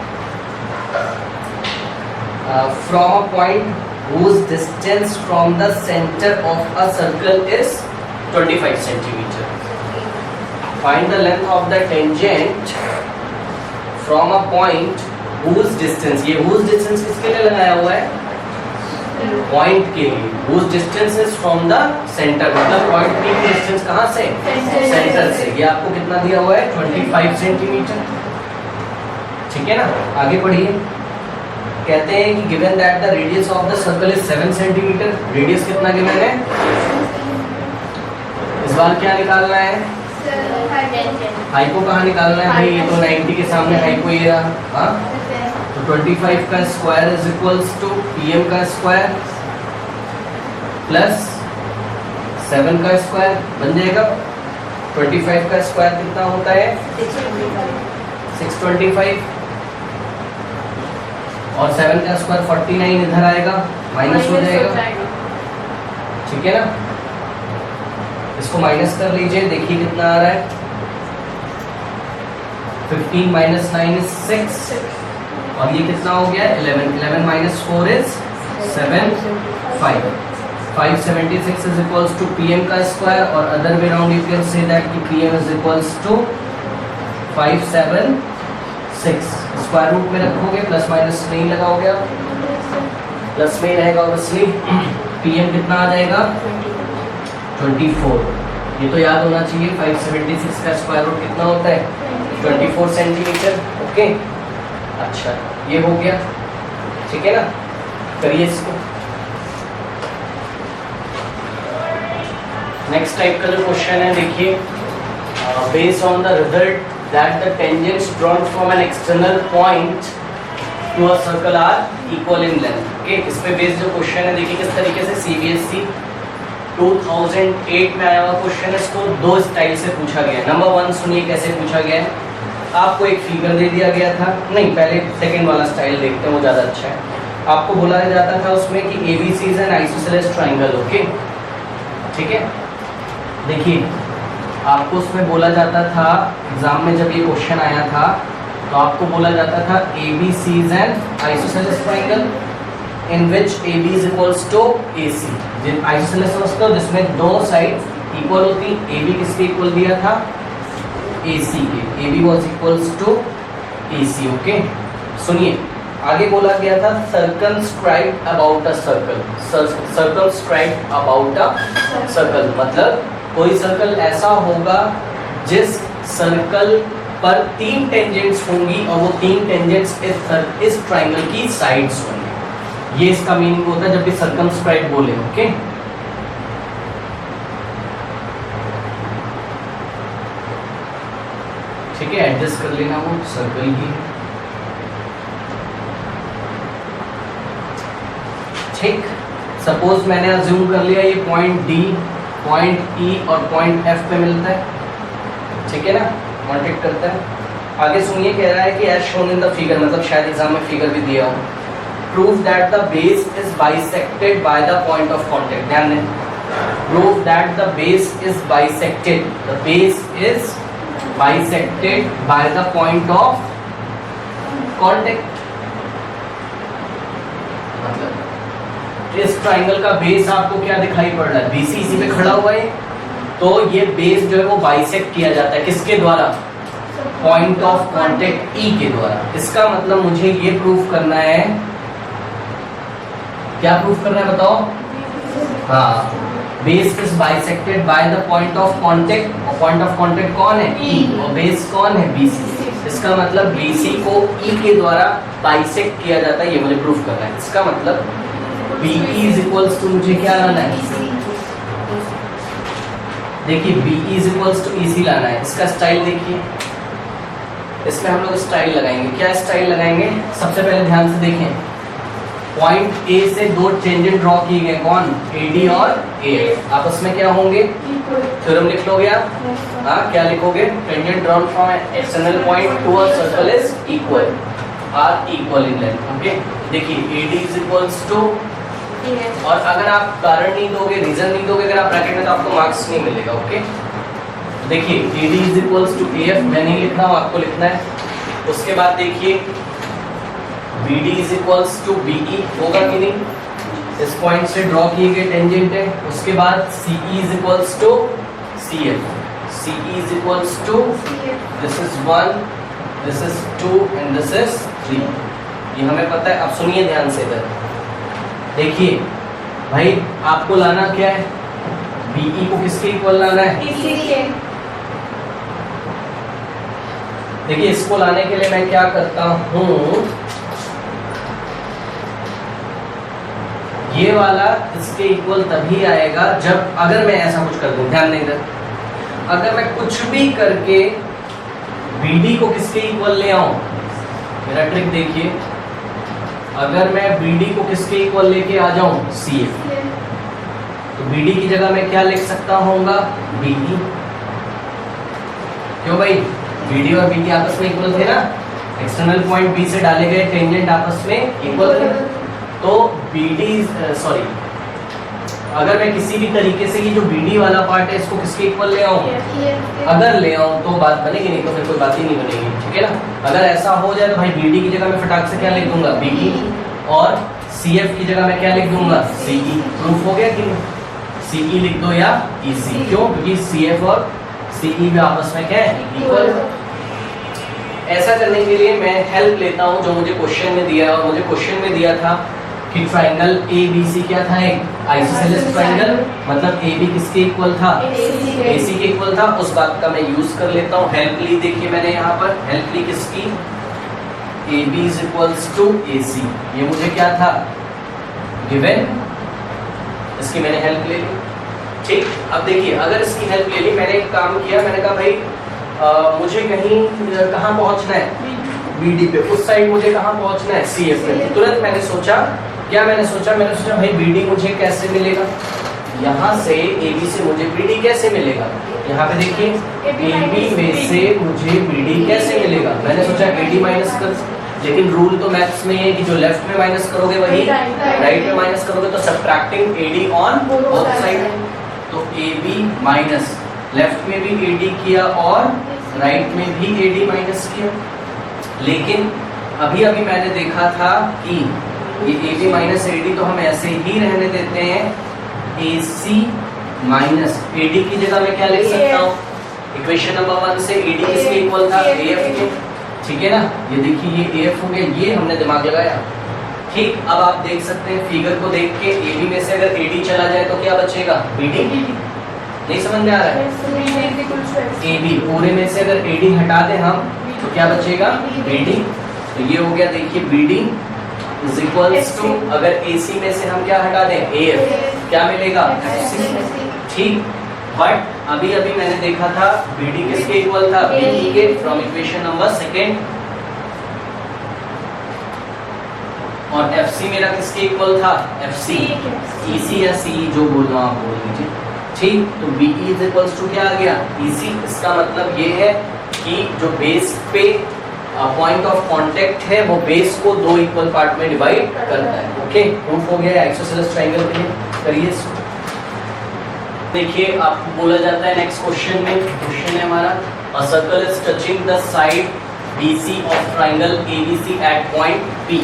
from a point whose distance from the center of a circle is 25 centimeter. Find the length of the tangent from a point whose distance, ये whose distance किसके लिए लगाया हुआ है, पॉइंट के लिए। whose distance is from the center, मतलब point की डिस्टेंस कहाँ से, सेंटर से। ये आपको कितना दिया हुआ है 25 सेंटीमीटर, ठीक है ना। आगे पढ़िए, कहते हैं कि given that the radius of the circle is 7 centimetre. Radius कितना गिवन है, इस बार क्या निकालना है, हाइपो कहाँ निकालना है भाई, ये तो 90 के सामने हाइपो ये रहा, हाँ। तो 25 का square is equals to PM का स्क्वायर प्लस 7 का स्क्वायर बन जाएगा। 25 का स्क्वायर कितना होता है 625 और 7 का स्क्वायर 49 इधर आएगा, माइनस हो जाएगा, ठीक है ना। इसको माइनस कर लीजिए, देखिए कितना आ रहा है, 15 माइनस 9 इज 6 और ये कितना हो गया 11। 11 minus 4 is 7, 5। 576 is equals to PM का स्क्वायर और other way round you can say that कि PM is equals to 576। Square root में रखोगे, प्लस माइनस नहीं लगाओगे, प्लस में रहेगा ऑब्वियसली। पीएम कितना आ जाएगा 24। ये तो याद होना चाहिए, 576 का स्क्वायर रूट कितना होता है 24 सेंटीमीटर। ओके, अच्छा ये हो गया, ठीक है ना। करिए इसको। नेक्स्ट टाइप का जो क्वेश्चन है देखिए, based on the result that the tangents drawn from an external point to a circle are equal in length. Okay, इस पे बेस्ड जो क्वेश्चन है देखिए किस तरीके से CBSE 2008 में आया हुआ क्वेश्चन है। इसको दो स्टाइल से पूछा गया है। नंबर 1 सुनिए कैसे पूछा गया है, आपको एक फिगर दे दिया गया था, नहीं पहले सेकंड वाला स्टाइल देखते हैं, वो ज़्यादा अच्छा है। आपको बोला जाता था उसमें कि ABC is an isosceles triangle. Okay, ठीक है। देखिए आपको उसमें बोला जाता था, एग्जाम में जब ये क्वेश्चन आया था तो आपको बोला जाता था ABC is an isosceles triangle in which AB is equals to AC। Isosceles समझते हो जिसमें दो साइड इक्वल होती। AB किसके इक्वल दिया था, AC के। AB was equals to AC। Okay, सुनिए आगे बोला गया था circumscribe about a circle। circumscribe about a circle मतलब कोई सर्कल ऐसा होगा जिस सर्कल पर 3 टेंजेंट्स होंगी और वो 3 टेंजेंट्स इस ट्राइंगल की साइड्स होंगी। ये इसका मीनिंग होता है जब भी सर्कमस्क्राइब बोले। ओके, ठीक है, एडजस्ट कर लेना, वो सर्कल ही है। ठीक, सपोज मैंने अज्यूम कर लिया ये पॉइंट डी, पॉइंट ई और पॉइंट एफ पे मिलता है, ठीक है ना, कॉन्टेक्ट करता है। आगे सुनिए, कह रहा है कि as shown in the figure, मतलब शायद एग्जाम में फिगर भी दिया हो, prove that the base is bisected by the point of contact. ध्यान दें, prove that the base is bisected, the base is bisected by the point of contact. मतलब इस ट्राइंगल का बेस आपको क्या दिखाई पड़ रहा है, बीसी इसी पे खड़ा हुआ है, तो ये बेस जो है वो बाइसेक्ट किया जाता है किसके द्वारा, पॉइंट ऑफ कॉन्टेक्ट ई के द्वारा। इसका मतलब मुझे ये प्रूफ करना है, क्या प्रूफ करना है बताओ, हाँ, base is bisected by the point of contact, और पॉइंट ऑफ कॉन्टेक्ट कौन है, ई, और बेस कौन है, बीसी। इसका मतलब बीसी को ई के द्वारा बाइसेक्ट किया जाता है, ये मुझे प्रूफ करना है। इसका मतलब बीई इज इक्वल्स टू, मुझे क्या लाना है, देखिए BE is equals to EC लाना है। इसका स्टाइल देखिए, इसमें हम लोग स्टाइल लगाएंगे। क्या स्टाइल लगाएंगे, सबसे पहले ध्यान से देखें, पॉइंट ए से दो टेंजेंट ड्रॉ किए गए, कौन, एडी और एएफ, आपस में क्या होंगे, थ्योरम लिख लोगे आप, हाँ, क्या लिखोगे, tangent drawn from external point to a circle is equal, are equal in length. Okay, देखिए एडी इज इक्वल्स टू, और अगर आप कारण नहीं दोगे, रीजन नहीं दोगे, अगर आप ब्रैकेट में, तो आपको मार्क्स नहीं मिलेगा। ओके, देखिए AD is equals to F, मैं नहीं लिख रहा हूँ, आपको लिखना है। उसके बाद देखिए BD is equals to BE, होगा कि नहीं, इस पॉइंट से ड्रॉ किए गए टेंजेंट है। उसके बाद CE is equals to CF, CE is equals to, this is 1, this is 2 and this is 3, ये हमें पता है। अब सुनिए ध्यान से, इधर देखिए भाई, आपको लाना क्या है, बीई को किसके इक्वल लाना है, देखिए इसको लाने के लिए मैं क्या करता हूं, ये वाला इसके इक्वल तभी आएगा जब, अगर मैं ऐसा कुछ कर दूं, ध्यान देंगे, अगर मैं कुछ भी करके बीडी को किसके इक्वल ले आऊं, मेरा ट्रिक देखिए, अगर मैं बीडी को किसके इक्वल लेके आ जाऊं, सीएफ, तो बीडी की जगह मैं क्या लिख सकता होऊंगा, बीई। क्यों भाई, बीडी और बीई आपस में इक्वल थे ना, एक्सटर्नल पॉइंट बी से डाले गए टेंजेंट आपस में इक्वल थे, तो बीडी, सॉरी, अगर मैं किसी भी तरीके से ये जो बीडी वाला पार्ट है इसको किसके इक्वल ले आऊं, अगर ले आऊं तो बात बनेगी, नहीं तो फिर कोई बात ही नहीं बनेगी, ठीक है ना। अगर ऐसा हो जाए तो भाई बीडी की जगह मैं फटाक से क्या लिख दूंगा, बीई, और सीएफ की जगह मैं क्या लिख दूंगा, सीई। प्रूफ हो गया कि नहीं, सीई लिख दो या ईसी, क्यों, क्योंकि सीएफ और सीई भी आपस में क्या है, इक्वल। ऐसा करने के लिए मैं हेल्प लेता हूं जो मुझे क्वेश्चन में दिया है, और मुझे क्वेश्चन में दिया था कि ट्राइंगल एबीसी क्या था, एक आइसोसेलेस ट्राइंगल, मतलब एबी किसके इक्वल था, एसी के इक्वल था। उस बात का मैं यूज कर लेता हूँ, हेल्प ली, देखिए मैंने यहाँ पर हेल्प ली किसकी, AB is equals to AC, ये मुझे क्या था गिवन, इसकी मैंने हेल्प ले ली, ठीक। अब देखिए, अगर इसकी हेल्प ले ली, मैंने एक काम किया, मैंने कहा भाई मुझे कहीं कहाँ पहुँचना है, बीडी पे, उस साइड मुझे कहाँ पहुँचना है, सीएफ पे। तुरंत मैंने सोचा, क्या मैंने सोचा, मैंने सोचा भाई बीडी मुझे कैसे मिलेगा, यहाँ से AB से मुझे बीडी कैसे मिलेगा, यहाँ पे देखिए AB में से मुझे बीडी कैसे मिलेगा, मैंने सोचा AD माइनस कर, लेकिन रूल तो मैथ्स में है कि जो लेफ्ट में माइनस करोगे वही राइट में माइनस करोगे, तो subtracting AD on both side, तो AB माइनस, लेफ्ट में भी AD किया और राइट में भी AD माइनस किया। लेकिन अभी अभी मैंने देखा था कि ये AB माइनस AD तो हम ऐसे ही रहने देते हैं, AC माइनस AD की जगह मैं क्या लिख सकता हूँ, इक्वेशन नंबर 1 से AD किसके इक्वल था, AF के, ठीक है ना। ये देखिए ये AF हो गया, ये हमने दिमाग लगाया, ठीक। अब आप देख सकते हैं फिगर को देख के, AB में से अगर AD चला जाए तो क्या बचेगा, BD, नहीं समझ में आ रहा है, AB पूरे में से अगर AD हटा दें हम तो क्या बचेगा, BD, तो ये हो गया, देखिए BD इज इक्वल्स टू, अगर AC में से हम क्या हटा दें, AF, क्या मिलेगा, FC, ठीक। बट अभी अभी मैंने देखा था BD किसके इक्वल था, BE के, फ्रॉम इक्वेशन नंबर 2, और एफ सी मेरा किसके इक्वल था, एफ सी ई सी या सी जो बोलना आप बोल लीजिए, ठीक। तो B E is equals to क्या आ गया, ई सी। इसका मतलब ये है कि जो बेस पे पॉइंट ऑफ कांटेक्ट है वो बेस को दो इक्वल पार्ट में डिवाइड करता है। ओके, प्रूफ हो गया आइसोसेलेस ट्रायंगल के लिए। करिए देखिए, आपको बोला जाता है नेक्स्ट क्वेश्चन में, क्वेश्चन है हमारा अ circle is touching the side BC of triangle ABC at point P.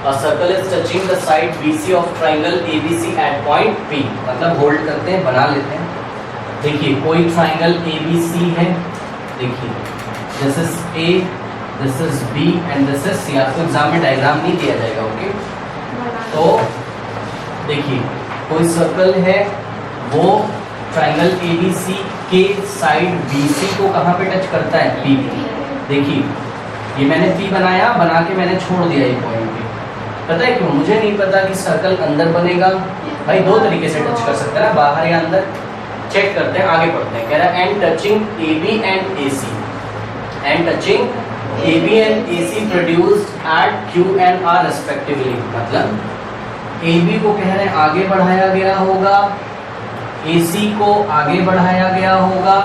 A circle is touching the side BC of triangle ABC at point P. मतलब होल्ड करते हैं, बना लेते हैं। देखिए कोई ट्राइंगल ABC है, देखिए this is A, this is B and this is C। आपको एग्जाम में डायग्राम नहीं दिया जाएगा, ओके। तो देखिए कोई सर्कल है, वो ट्राइंगल ABC के साइड BC को कहाँ पे टच करता है, P पे। देखिए ये मैंने P बनाया, बना के मैंने छोड़ दिया ये पॉइंट पे। पता है क्यों, मुझे नहीं पता कि सर्कल अंदर बनेगा। भाई दो तरीके से टच कर सकते हैं ना, बाहर या अंदर। चेक करते हैं, आगे पढ़ते हैं। कह रहा है and touching AB and AC, and touching AB and AC produced at Q and R respectively. मतलब AB को कह रहे हैं आगे बढ़ाया गया होगा, AC को आगे बढ़ाया गया होगा,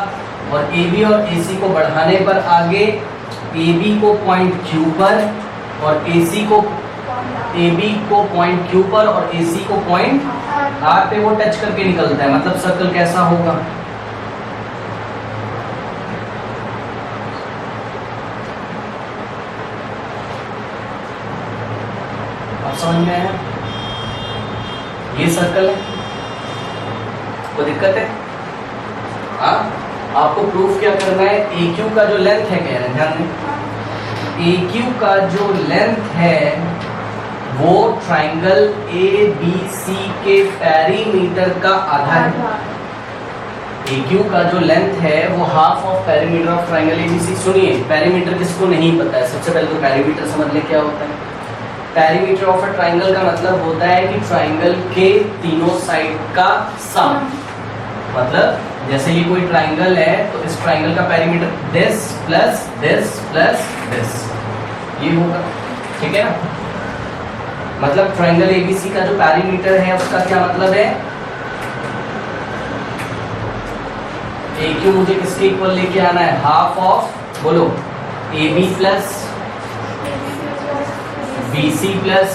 और AB और AC को बढ़ाने पर आगे AB को पॉइंट Q पर और AB को पॉइंट Q पर और AC को पॉइंट R पे वो टच करके निकलता है। मतलब सर्कल कैसा होगा, आप समझ में आया? ये सर्कल है, कोई दिक्कत है? हाँ, आपको प्रूफ क्या करना है, AQ का जो लेंथ है, कह रहे हैं ध्यान दें, AQ का जो लेंथ है वो ट्राइंगल ABC के पेरीमीटर का आधा है। AQ का जो लेंथ है वो half of perimeter of triangle ABC। सुनिए, पेरीमीटर किसको नहीं पता है, सबसे पहले तो पेरीमीटर समझ ले क्या होता है। पेरीमीटर ऑफ अ ट्राइंगल का मतलब होता है कि ट्राइंगल के तीनों साइड का सम। मतलब जैसे ये कोई ट्राइंगल है तो इस ट्राइंगल का perimeter this plus this plus this, ये होगा, ठीक है ना। मतलब ट्राइंगल ABC का जो पेरीमीटर है उसका क्या मतलब है, AQ मुझे किसके इक्वल लेके आना है, हाफ ऑफ, बोलो, AB plus BC plus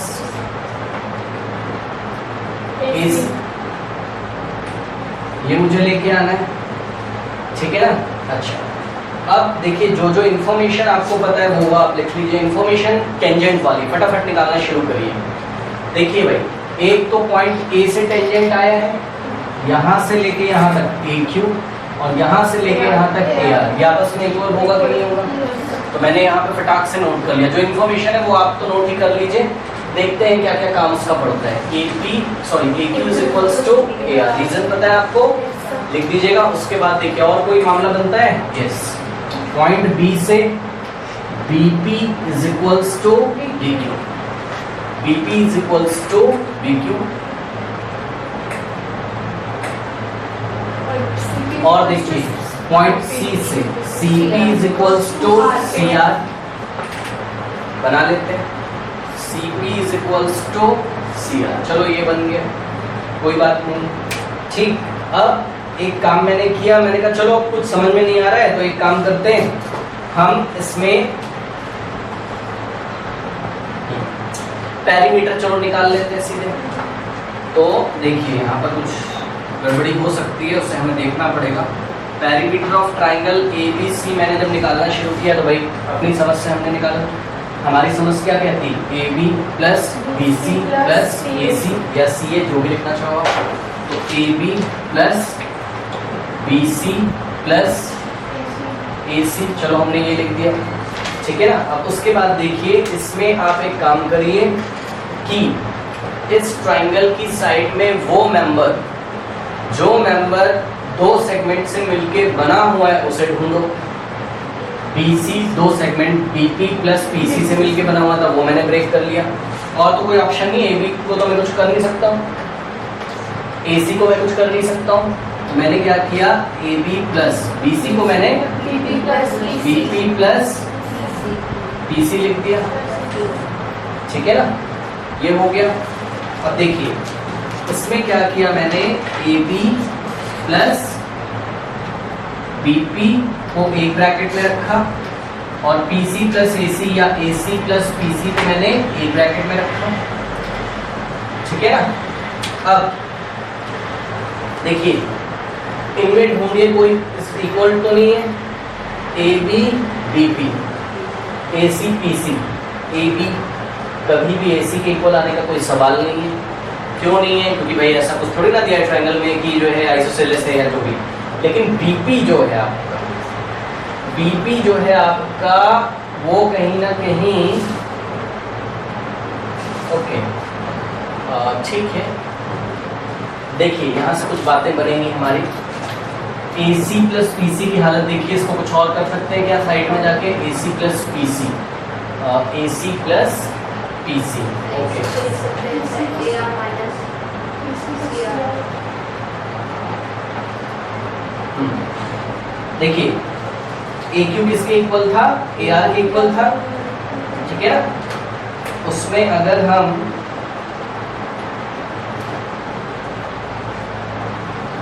AC, ये मुझे लेके आना है, ठीक है ना। अच्छा, अब देखिए जो जो इन्फॉर्मेशन आपको पता है वो आप लिख लीजिए। इन्फॉर्मेशन टेंजेंट वाली फटाफट निकालना शुरू करिए। देखिए भाई, एक तो पॉइंट A से टेंजेंट आया है, यहाँ से लेके यहाँ तक AQ और यहाँ से लेके यहाँ तक AR, ये आपस में इक्वल होगा कि नहीं होगा। तो मैंने यहाँ पे फटाक से नोट कर लिया। जो इन्फॉर्मेशन है वो आप तो नोट ही कर लीजिए। देखते हैं क्या क्या काम उसका पड़ता है। AQ is equals to AR, reason पता है आपको, लिख दीजिएगा। उसके बाद देखिए और कोई मामला बनता है, यस, पॉइंट B से BP is equals to BQ, BP is equals to BQ। और देखिए पॉइंट C से CP is equals to CR, बना लेते हैं, CP is equals to CR। चलो ये बन गया, कोई बात नहीं, ठीक। अब एक काम मैंने किया, मैंने कहा चलो कुछ समझ में नहीं आ रहा है तो एक काम करते हैं, हम इसमें पेरीमीटर चलो निकाल लेते हैं सीधे। तो देखिए यहाँ पर कुछ गड़बड़ी हो सकती है, उसे हमें देखना पड़ेगा। पेरीमीटर ऑफ ट्राइंगल ABC मैंने जब निकालना शुरू किया तो भाई अपनी समझ से हमने निकाला। हमारी समझ क्या कहती है, AB plus BC plus AC या CA, जो भी लिखना चाहो आप। तो AB plus BC plus AC, चलो हमने ये लिख दिया, ठीक है ना। अब उसके बाद देखिए इसमें आप एक काम करिए कि इस ट्राइंगल की साइड में वो मेंबर, जो मेंबर दो सेगमेंट से मिलके बना हुआ है उसे ढूंढो। BC दो सेगमेंट BP प्लस PC से मिलके बना हुआ था, वो मैंने ब्रेक कर लिया। और तो कोई ऑप्शन नहीं है, AB को तो मैं कुछ कर नहीं सकता हूँ, AC को मैं कुछ कर नहीं सकता हूँ। तो मैंने क्या किया, AB प्लस BC को मैंने BP प्लस PC लिख दिया। ठीक है ना, ये हो गया। अब देखिए इसमें क्या किया मैंने, AB प्लस BP को एक ब्रैकेट में रखा और PC प्लस AC या AC प्लस PC को मैंने एक ब्रैकेट में रखा, ठीक है ना। अब देखिए इनमें ढूंढिए कोई इक्वल तो नहीं है, AB BP AC PC, AB कभी भी AC के इक्वल आने का कोई सवाल नहीं है। क्यों नहीं है? क्योंकि भाई ऐसा कुछ थोड़ी ना दिया है ट्रायंगल में कि जो है आइसोसेलेस है या जो भी। लेकिन BP जो है आपका, BP जो है आपका वो कहीं ना कहीं ओके ठीक है। देखिए यहाँ से कुछ बातें बनेंगी हमारी। AC प्लस PC की हालत देखिए, इसको कुछ और कर सकते हैं क्या साइड में जाके, AC plus PC, AC plus PC, okay. देखिए AQ किसके इक्वल था, AR के इक्वल था, ठीक है ना। उसमें अगर हम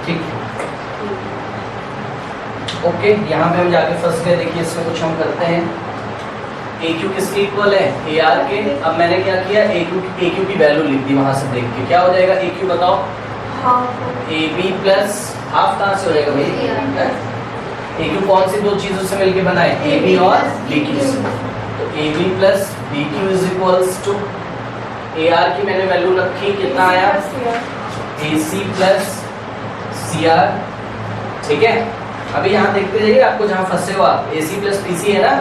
ठीक ओके, यहाँ पे हम जाके फंस गए। देखिए इसमें कुछ हम करते हैं, AQ किसके इक्वल है, AR के। अब मैंने क्या किया, AQ की वैल्यू लिख दी वहां से देख के। क्या हो जाएगा AQ बताओ, AB प्लस हाफ कहाँ से हो जाएगा भाई, AQ कौन सी दो चीजों से मिलके बना है, AB और BQ से। तो AB plus BQ is equals to, AR की मैंने वैल्यू रखी, कितना आया, AC प्लस CR, ठीक है। अभी यहाँ देखते जाइए, आपको जहाँ फंसे हो आप, AC प्लस PC है ना,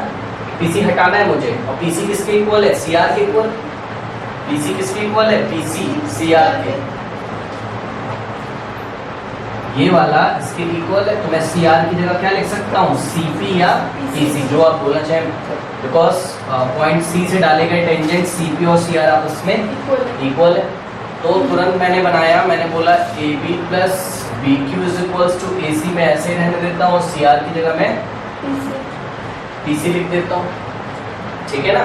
PC हटाना है मुझे, और PC किसके इक्वल है, CR के इक्वल। PC किसके इक्वल है, PC CR के, ये वाला इसके इक्वल है। तो मैं CR की जगह क्या लिख सकता हूँ, CP या PC, जो आप बोलना चाहें, बिकॉज पॉइंट C से डाले गए टेंजेंट CP और CR आपस में इक्वल है। तो तुरंत मैंने बनाया, मैंने बोला AB plus BQ is equals to AC, मैं ऐसे ही रहने देता हूँ, CR की जगह मैं PC लिख देता हूँ, ठीक है ना।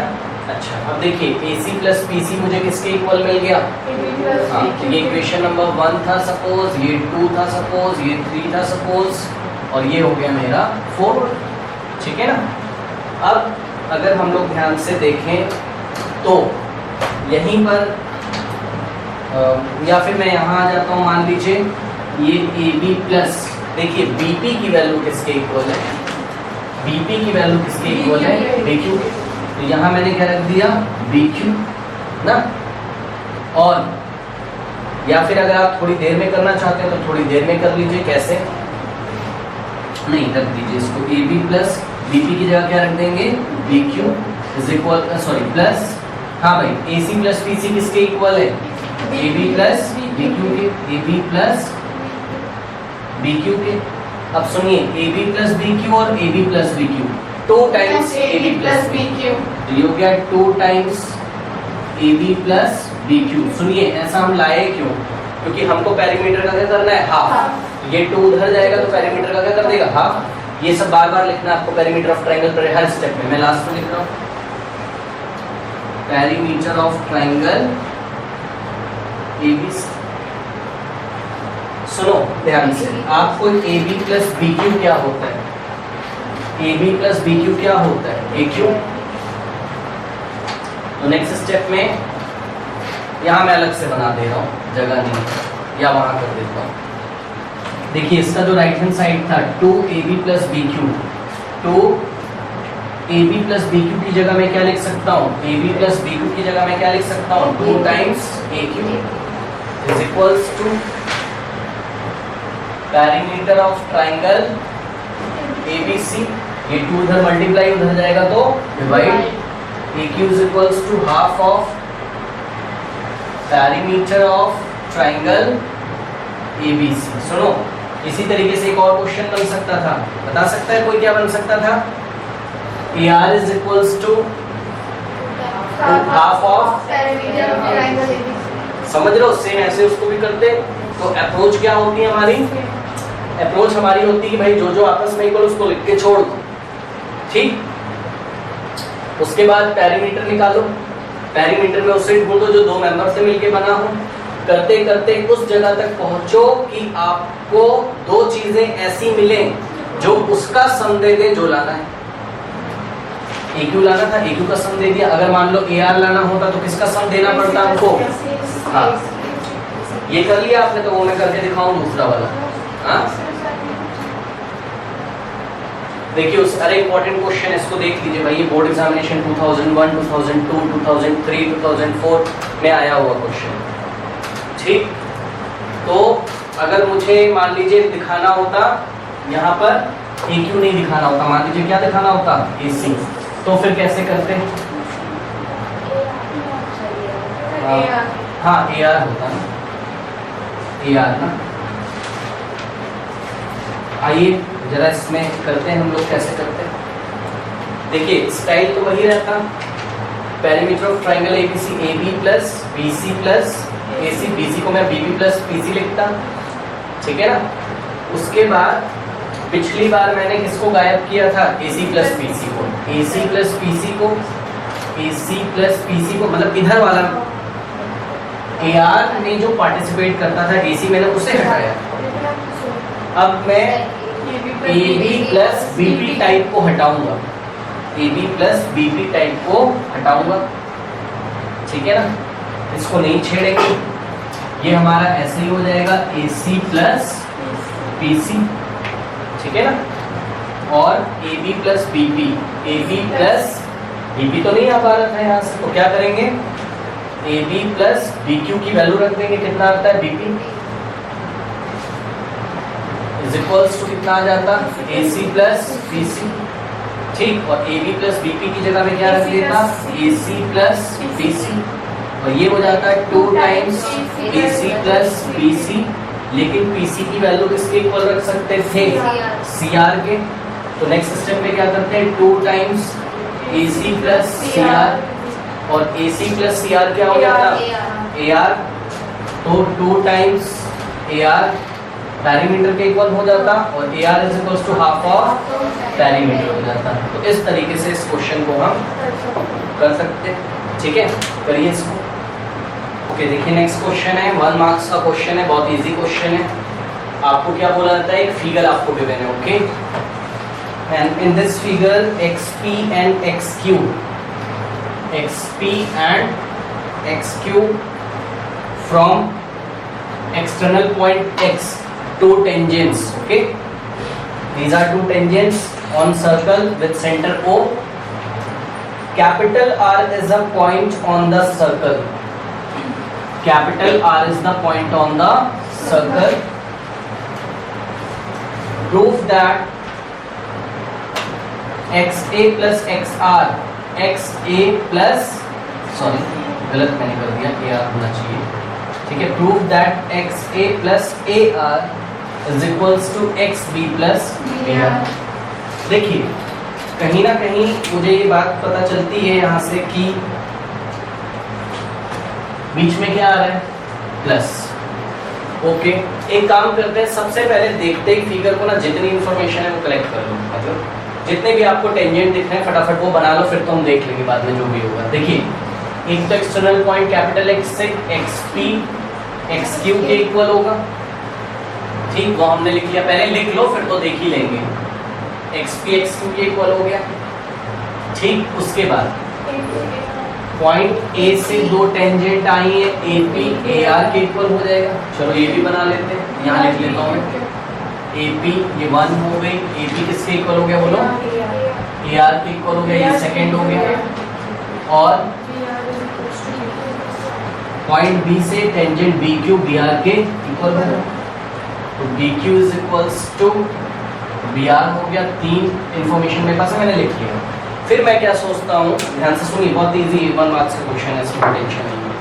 अच्छा अब देखिए AC प्लस PC मुझे किसके इक्वल मिल गया, हाँ, ये इक्वेशन नंबर 1 था सपोज, ये 2 था सपोज, ये 3 था सपोज, और ये हो गया मेरा 4, ठीक है ना। अब अगर हम लोग ध्यान से देखें तो यहीं पर या फिर मैं यहाँ आ जाता हूँ, मान लीजिए ये AB प्लस, देखिए BP की वैल्यू किसके इक्वल है, BP की वैल्यू किसके इक्वल है, BQ। तो यहाँ मैंने क्या रख दिया, BQ ना। और या फिर अगर आप थोड़ी देर में करना चाहते हैं तो थोड़ी देर में कर लीजिए, कैसे, नहीं रख दीजिए इसको, AB प्लस BP की जगह क्या रख देंगे, BQ is equal, sorry plus, हाँ भाई AC प्लस PC किसके इक्वल है, AB प्लस BQ के, AB प्लस BQ के। अब सुनिए AB प्लस BQ और AB plus BQ 2 times AB plus BQ, तो ये हो गया 2 टाइम्स AB प्लस BQ। सुनिए ऐसा हम लाए क्यों, क्योंकि हमको पेरीमीटर का क्या करना है, हाफ। ये 2 उधर जाएगा तो पेरीमीटर का क्या कर देगा, हाफ। ये सब बार बार लिखना आपको, पेरीमीटर ऑफ ट्रायंगल पर हर स्टेप में। मैं लास्ट में लिख रहा हूँ, पेरीमीटर ऑफ ट्रायंगल ABC। सुनो ध्यान से, आपको AB प्लस BQ क्या होता है, AB प्लस BQ क्या होता है, AQ। तो नेक्स्ट स्टेप में यहाँ मैं अलग से बना दे रहा हूँ, जगह नहीं, या वहाँ कर देता हूँ। देखिए इसका जो राइट हैंड साइड था 2AB plus BQ, 2AB plus BQ की जगह मैं क्या लिख सकता हूँ, AB प्लस BQ की जगह मैं क्या लिख सकता हूँ, 2 times AQ is equals to perimeter of triangle ABC। ये 2 उधर मल्टीप्लाई उधर जाएगा तो divide, AQ is equals to half of perimeter of triangle ABC। सुनो इसी तरीके से एक और क्वेश्चन बन सकता था, बता सकता है कोई, क्या बन सकता था, AR is equals to half of perimeter of triangle ABC। समझ रहे हो, सेम ऐसे उसको भी करते। तो अप्रोच क्या होती है हमारी, अप्रोच हमारी होती है भाई जो आपस में इक्वल उसको लिख के छोड़ दो, ठीक। उसके बाद पेरीमीटर निकालो, पेरीमीटर में उसे ढूंढो जो दो मेंबर से मिलके बना हो। करते करते उस जगह तक पहुंचो कि आपको दो चीजें ऐसी मिले जो उसका सम दे दे जो लाना है। AQ लाना था, AQ का सम दे दिया। अगर मान लो AR लाना होता तो किसका सम देना पड़ता हमको? हाँ, ये कर लिया आपने, तो वो मैं करके दिखाऊं दूसरा वाला। हाँ, देखिए उस अरे इंपॉर्टेंट क्वेश्चन, इसको देख लीजिए भाई, ये बोर्ड एग्जामिनेशन 2001, 2002, 2003, 2004 में आया हुआ क्वेश्चन। ठीक, तो अगर मुझे मान लीजिए दिखाना होता यहाँ पर AQ नहीं दिखाना होता, मान लीजिए क्या दिखाना होता? AC, तो फिर कैसे करते? हाँ AR होता ना, AR ना। आइए जरा इसमें करते हैं हम लोग, कैसे करते हैं। देखिए स्टाइल तो वही रहता, perimeter of triangle ABC AB plus BC plus AC, BC को मैं BB प्लस PC लिखता, ठीक है ना। उसके बाद पिछली बार मैंने किसको गायब किया था? AC प्लस PC को, AC प्लस PC को, AC प्लस PC को, मतलब इधर वाला AR में जो पार्टिसिपेट करता था AC, मैंने उसे हटाया। अब मैं AB प्लस BP टाइप को हटाऊंगा, AB प्लस BP टाइप को हटाऊंगा, ठीक है ना। इसको नहीं छेड़ेंगे, ये हमारा ऐसे ही हो जाएगा AC प्लस PC, ठीक है ना। और AB plus BP, AB plus BP तो नहीं आ पा रहा था यहाँ से, तो क्या करेंगे? AB प्लस BQ की वैल्यू रख देंगे, कितना आता है BP इज इक्वल्स टू कितना आ जाता? AC प्लस PC, ठीक। और AB प्लस BP की जगह में क्या रख देता? AC प्लस PC, और ये हो जाता है 2 टाइम्स AC प्लस BC, लेकिन PC की वैल्यू किसके इक्वल रख सकते थे? CR के। तो नेक्स्ट स्टेप में क्या करते हैं? 2 टाइम्स AC प्लस CR, और AC प्लस CR क्या हो जाता? AR, तो 2 टाइम्स AR पेरीमीटर के इक्वल हो जाता, और AR is equals to half of perimeter हो जाता। तो इस तरीके से इस क्वेश्चन को हम कर सकते हैं, ठीक है। करिए इसको। ओके, देखिए नेक्स्ट क्वेश्चन है, 1 मार्क्स का क्वेश्चन है, बहुत इजी क्वेश्चन है। आपको क्या बोला जाता है? एक फिगर आपको गिवन है, okay. And in this figure XP and XQ, XP and XQ from external point X, 2 tangents, okay. These are 2 tangents on circle with center O. Capital R is a point on the circle. Capital R is the point on the circle. Prove that XA plus XR, XA plus, sorry गलत मैंने कर दिया, AR होना चाहिए, ठीक है। Prove that XA plus AR is equals to XB plus BR। देखिए कहीं ना कहीं मुझे ये बात पता चलती है यहाँ से कि बीच में क्या आ रहा है? Plus, okay. एक काम करते हैं, सबसे पहले देखते ही फिगर को ना, जितनी इंफॉर्मेशन है वो कलेक्ट कर लो, मतलब जितने भी आपको टेंजेंट दिख रहे हैं फटाफट वो बना लो, फिर तो हम देख लेंगे बाद में जो भी होगा। देखिए एक तो एक्सटर्नल पॉइंट कैपिटल X से XP XQ के इक्वल होगा, ठीक, वो हमने लिख लिया, पहले लिख लो फिर तो देख ही लेंगे। XP XQ के इक्वल हो गया, ठीक। उसके बाद पॉइंट A से 2 टेंजेंट आई है, AP AR के इक्वल हो जाएगा। चलो ये भी बना लेते हैं, यहाँ लिख लेता हूँ मैं, AP ये 1 हो गई, AP किसके इक्वल हो गया बोलो? AR के इक्वल हो गया, ये सेकंड हो गया। और पॉइंट B से टेंजेंट BQ BR के इक्वल हो गया, तो BQ is equals to BR हो गया। 3 इंफॉर्मेशन मेरे पास मैंने लिख लिया। फिर मैं क्या सोचता हूँ, ध्यान से सुनिए, बहुत इजी 1 मार्क्स का क्वेश्चन है, इसमें टेंशन नहीं है।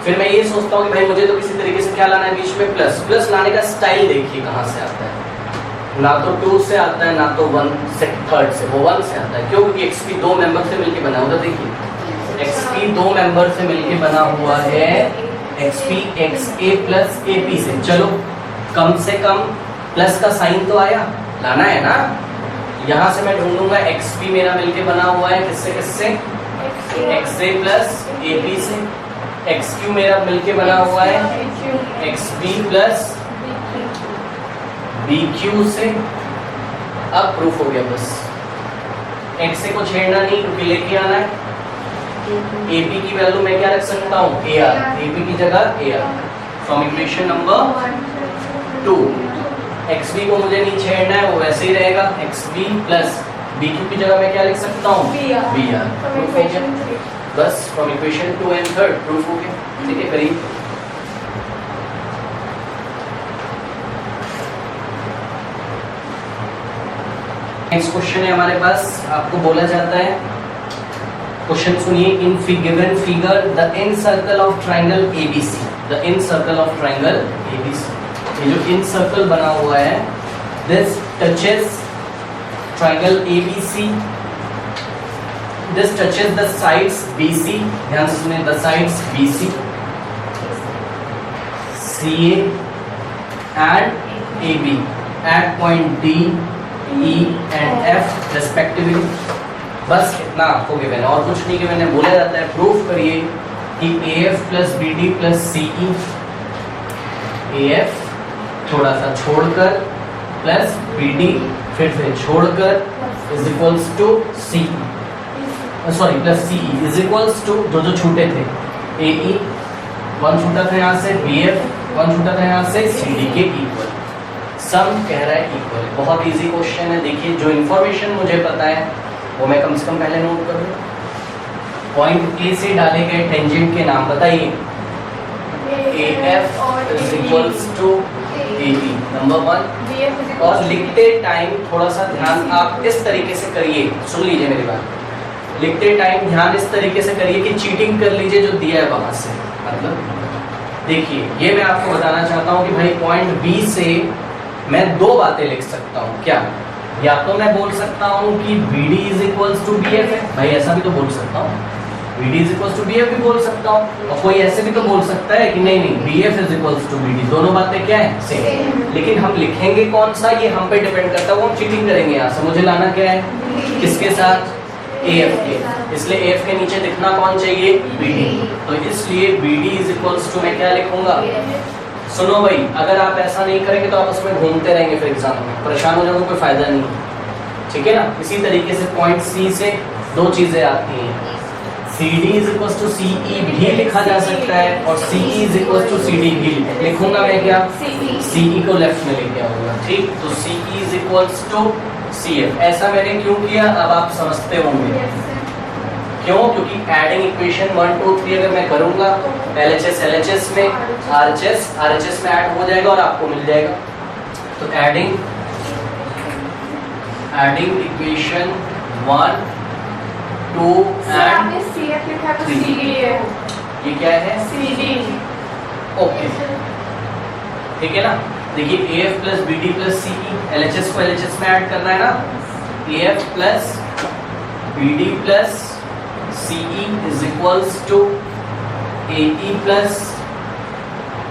फिर मैं ये सोचता हूँ कि भाई मुझे तो किसी तरीके से क्या लाना है बीच में? प्लस। प्लस लाने का स्टाइल देखिए कहाँ से आता है, ना तो 2 से आता है ना तो 1 से, 3rd से, वो 1 से आता है। क्यों? क्योंकि XP 2 मेंबर से मिलके बना हुआ, देखिए XP 2 मेंबर से मिलके बना हुआ है, XP XA प्लस AP से। चलो कम से कम प्लस का साइन तो आया, लाना है ना। यहाँ से मैं ढूंढूंगा XP मेरा मिलके बना हुआ है किससे किससे? X A plus A B से, एक्स क्यू मेरा मिलके बना हुआ है X B plus B Q से। अब प्रूफ हो गया बस, एक्स ए को छेड़ना नहीं क्योंकि लेके आना है। ए बी की वैल्यू मैं क्या रख सकता हूँ, ए आर, ए बी की जगह A R. From equation number 2, X B को मुझे नहीं छेड़ना है, वो वैसे ही रहेगा X B plus B Q की जगह मैं क्या लिख सकता हूँ, बी आर। प्रूफ हो गया बस, फ्रॉम इक्वेशन 2 एंड 3 प्रूफ हो गया। ठीक है, करिए। नेक्स्ट क्वेश्चन है हमारे पास, आपको बोला जाता है, क्वेश्चन सुनिए, in given figure the incircle of triangle ABC, the incircle of triangle ABC, ये जो इन सर्कल बना हुआ है, this touches triangle ABC, this touches the sides BC, ध्यान से सुनिए, the sides BC, CA and AB at point D, E and F respectively। बस इतना आपको गिवन है और कुछ नहीं गिवन है। बोला जाता है प्रूफ करिए कि AF plus BD plus CE, AF थोड़ा सा छोड़कर प्लस BD फिर से छोड़कर is equals to CE, sorry plus CE is equals to जो छूटे थे AE, वन छूटा था यहाँ से, BF वन छूटा था यहाँ से, CD के इक्वल। सम कह रहा है इक्वल, बहुत इजी क्वेश्चन है। देखिए, जो इन्फॉर्मेशन मुझे पता है वो मैं कम से कम पहले नोट कर लूँ। पॉइंट ए से डाले गए टेंजेंट के नाम बताइए, AF is equals to AB, number 1। और लिखते टाइम थोड़ा सा ध्यान आप इस तरीके से करिए, सुन लीजिए मेरी बात, लिखते टाइम ध्यान इस तरीके से करिए कि चीटिंग कर लीजिए जो दिया है वहां से। मतलब देखिए, ये मैं आपको बताना चाहता हूँ कि भाई पॉइंट बी से मैं दो बातें लिख सकता हूँ। क्या? या तो मैं बोल सकता हूँ कि BD is equals to BF है, भाई ऐसा भी तो बोल सकता हूँ, BD is equals to BF भी बोल सकता हूँ, और कोई ऐसे भी तो बोल सकता है कि नहीं BF is equals to BD, दोनों बातें क्या है, सेम। लेकिन हम लिखेंगे कौन सा ये हम पे डिपेंड करता है, वो हम चीटिंग करेंगे। यहाँ से मुझे लाना क्या है, किसके साथ, AF के, इसलिए AF के नीचे दिखना कौन चाहिए, BD। तो इसलिए BD इज इक्वल्स टू मैं क्या लिखूंगा, सुनो भाई, अगर आप ऐसा नहीं करेंगे तो आप उसमें घूमते रहेंगे, फिर एग्जाम में परेशान हो जाओगे, कोई फायदा नहीं, ठीक है ना। इसी तरीके से पॉइंट सी से दो चीजें आती हैं, CD is equal to CE भी लिखा जा सकता है और CE is equal to CD भी लिखूंगा मैं क्या, CE को लेफ्ट में लेके आऊंगा, ठीक। तो CE is equal to CF। ऐसा मैंने क्यों किया, अब आप समझते होंगे क्यों, क्योंकि एडिंग इक्वेशन 1 2 3 अगर मैं करूंगा LHS LHS में, RHS में ऐड हो जाएगा और आपको मिल जाएगा। तो एडिंग इक्वेशन 1 2 एंड 3, ये क्या है, CD। ओके, ठीक है ना। देखिए, AF plus BD plus CE, LHS को LHS में ऐड करना है ना, AF plus BD plus CE is equals to AE plus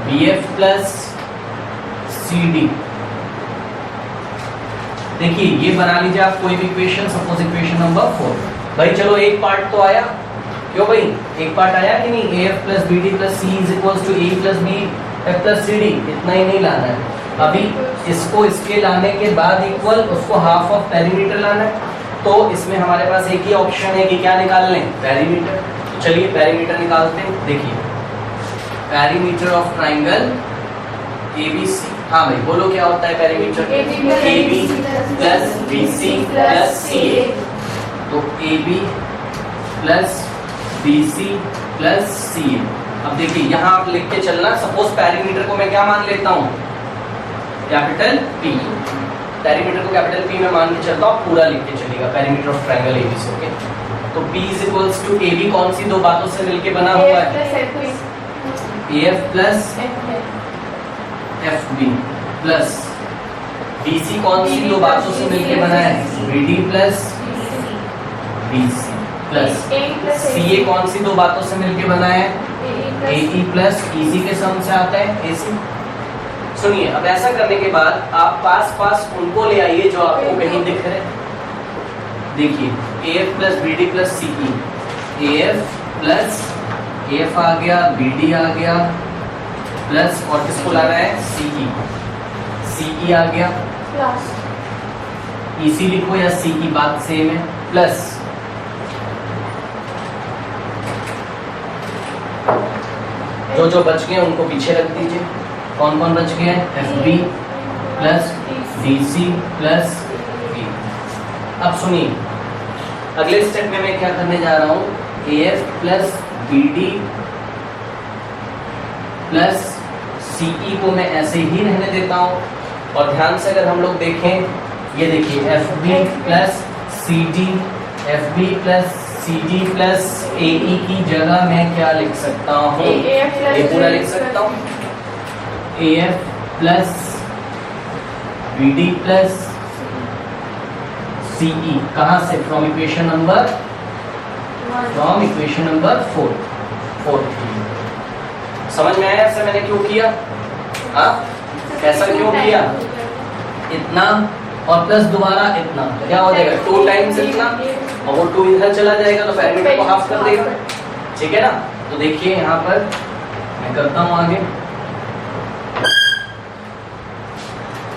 BF plus CD। देखिए, ये बना लीजिए आप कोई भी इक्वेशन, सपोज इक्वेशन नंबर 4। भाई चलो एक पार्ट तो आया, क्यों भाई, एक पार्ट आया कि नहीं, AF plus BD plus CE is equals to AE plus BF plus CD। इतना ही नहीं लाना है, अभी इसको इसके लाने के बाद इक्वल उसको हाफ ऑफ पेरीमीटर लाना है। तो इसमें हमारे पास एक ही ऑप्शन है कि क्या निकाल लें, पेरीमीटर। तो चलिए पेरीमीटर निकालते हैं। देखिए, पेरीमीटर ऑफ ट्रायंगल ABC, हाँ भाई बोलो क्या होता है perimeter, AB plus BC plus CA। तो AB plus BC plus CA। अब देखिए, यहाँ आप लिख के चलना, सपोज पेरीमीटर को मैं क्या मान लेता हूँ, कैपिटल P। पेरीमीटर को कैपिटल P में मान के चलता हूँ, पूरा लिख के चलेगा, perimeter of triangle ABC। Okay, तो P is equals to AB कौन सी दो बातों से मिलके बना हुआ है, AF plus FB plus BC कौन सी दो बातों से मिलके बना है, BD plus BC plus CA कौन सी दो बातों से मिलके बना है, AE प्लस EC के सम से आता है AC। सुनिए, अब ऐसा करने के बाद आप पास उनको ले आइए जो आपको कहीं दिख रहे हैं। देखिए, AF plus BD plus CE, AF plus AF आ गया, BD आ गया, प्लस और किसको ला रहा है, CE आ गया, प्लस EC लिखो या CE, बात सेम है, प्लस जो जो बच गए उनको पीछे रख दीजिए। कौन कौन बच गए, FB plus DC plus B। अब सुनिए, अगले स्टेप में मैं क्या करने जा रहा हूँ, AF plus BD plus CE को मैं ऐसे ही रहने देता हूँ। और ध्यान से अगर हम लोग देखें, ये देखिए FB plus CD, FB plus CD plus AE की जगह मैं क्या लिख सकता हूँ, ये पूरा लिख सकता हूँ, AF plus BD plus CE। कहाँ से, फ्रॉम इक्वेशन नंबर 4। समझ में आया ऐसे मैंने क्यों किया, हाँ ऐसा क्यों किया, इतना और प्लस दोबारा इतना, क्या हो जाएगा 2 टाइम्स इतना, और वो 2 इधर चला जाएगा तो पैरामीटर को हाफ कर देगा, ठीक है ना। तो देखिए यहाँ पर मैं करता हूँ आगे,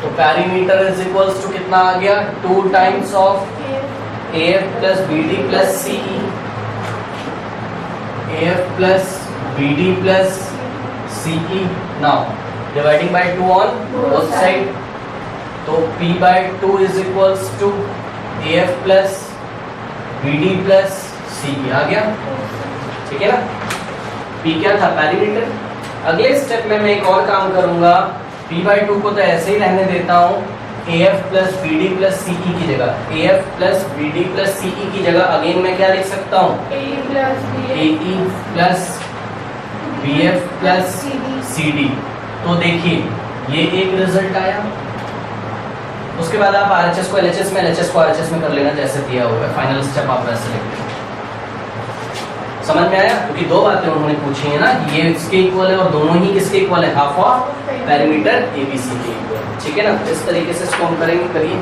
तो पैरामीटर इज इक्वल्स टू कितना आ गया, 2 times of AF plus BD plus CE, AF plus BD plus CE। Now dividing by 2 on both side, तो P by 2 is equals to AF plus BD plus CE आ गया, ठीक है ना। P क्या था, पैरामीटर। अगले स्टेप में मैं एक और काम करूंगा, P बाय 2 को तो ऐसे ही रहने देता हूँ, AF plus BD plus CE की जगह, AF plus BD plus CE की जगह अगेन मैं क्या लिख सकता हूँ, AE plus BF plus CD। तो देखिए ये एक रिजल्ट आया। उसके बाद आप RHS को LHS में, LHS को RHS में कर लेना जैसे दिया हुआ है, फाइनल स्टेप आप वैसे लिख लेना। समझ में आया, क्योंकि 2 बातें उन्होंने पूछी है ना, ये इसके इक्वल है और दोनों ही किसके इक्वल है, हाफ ऑफ पैरामीटर ABC के इक्वल, ठीक है ना। इस तरीके से इसको हम करेंगे, करिए।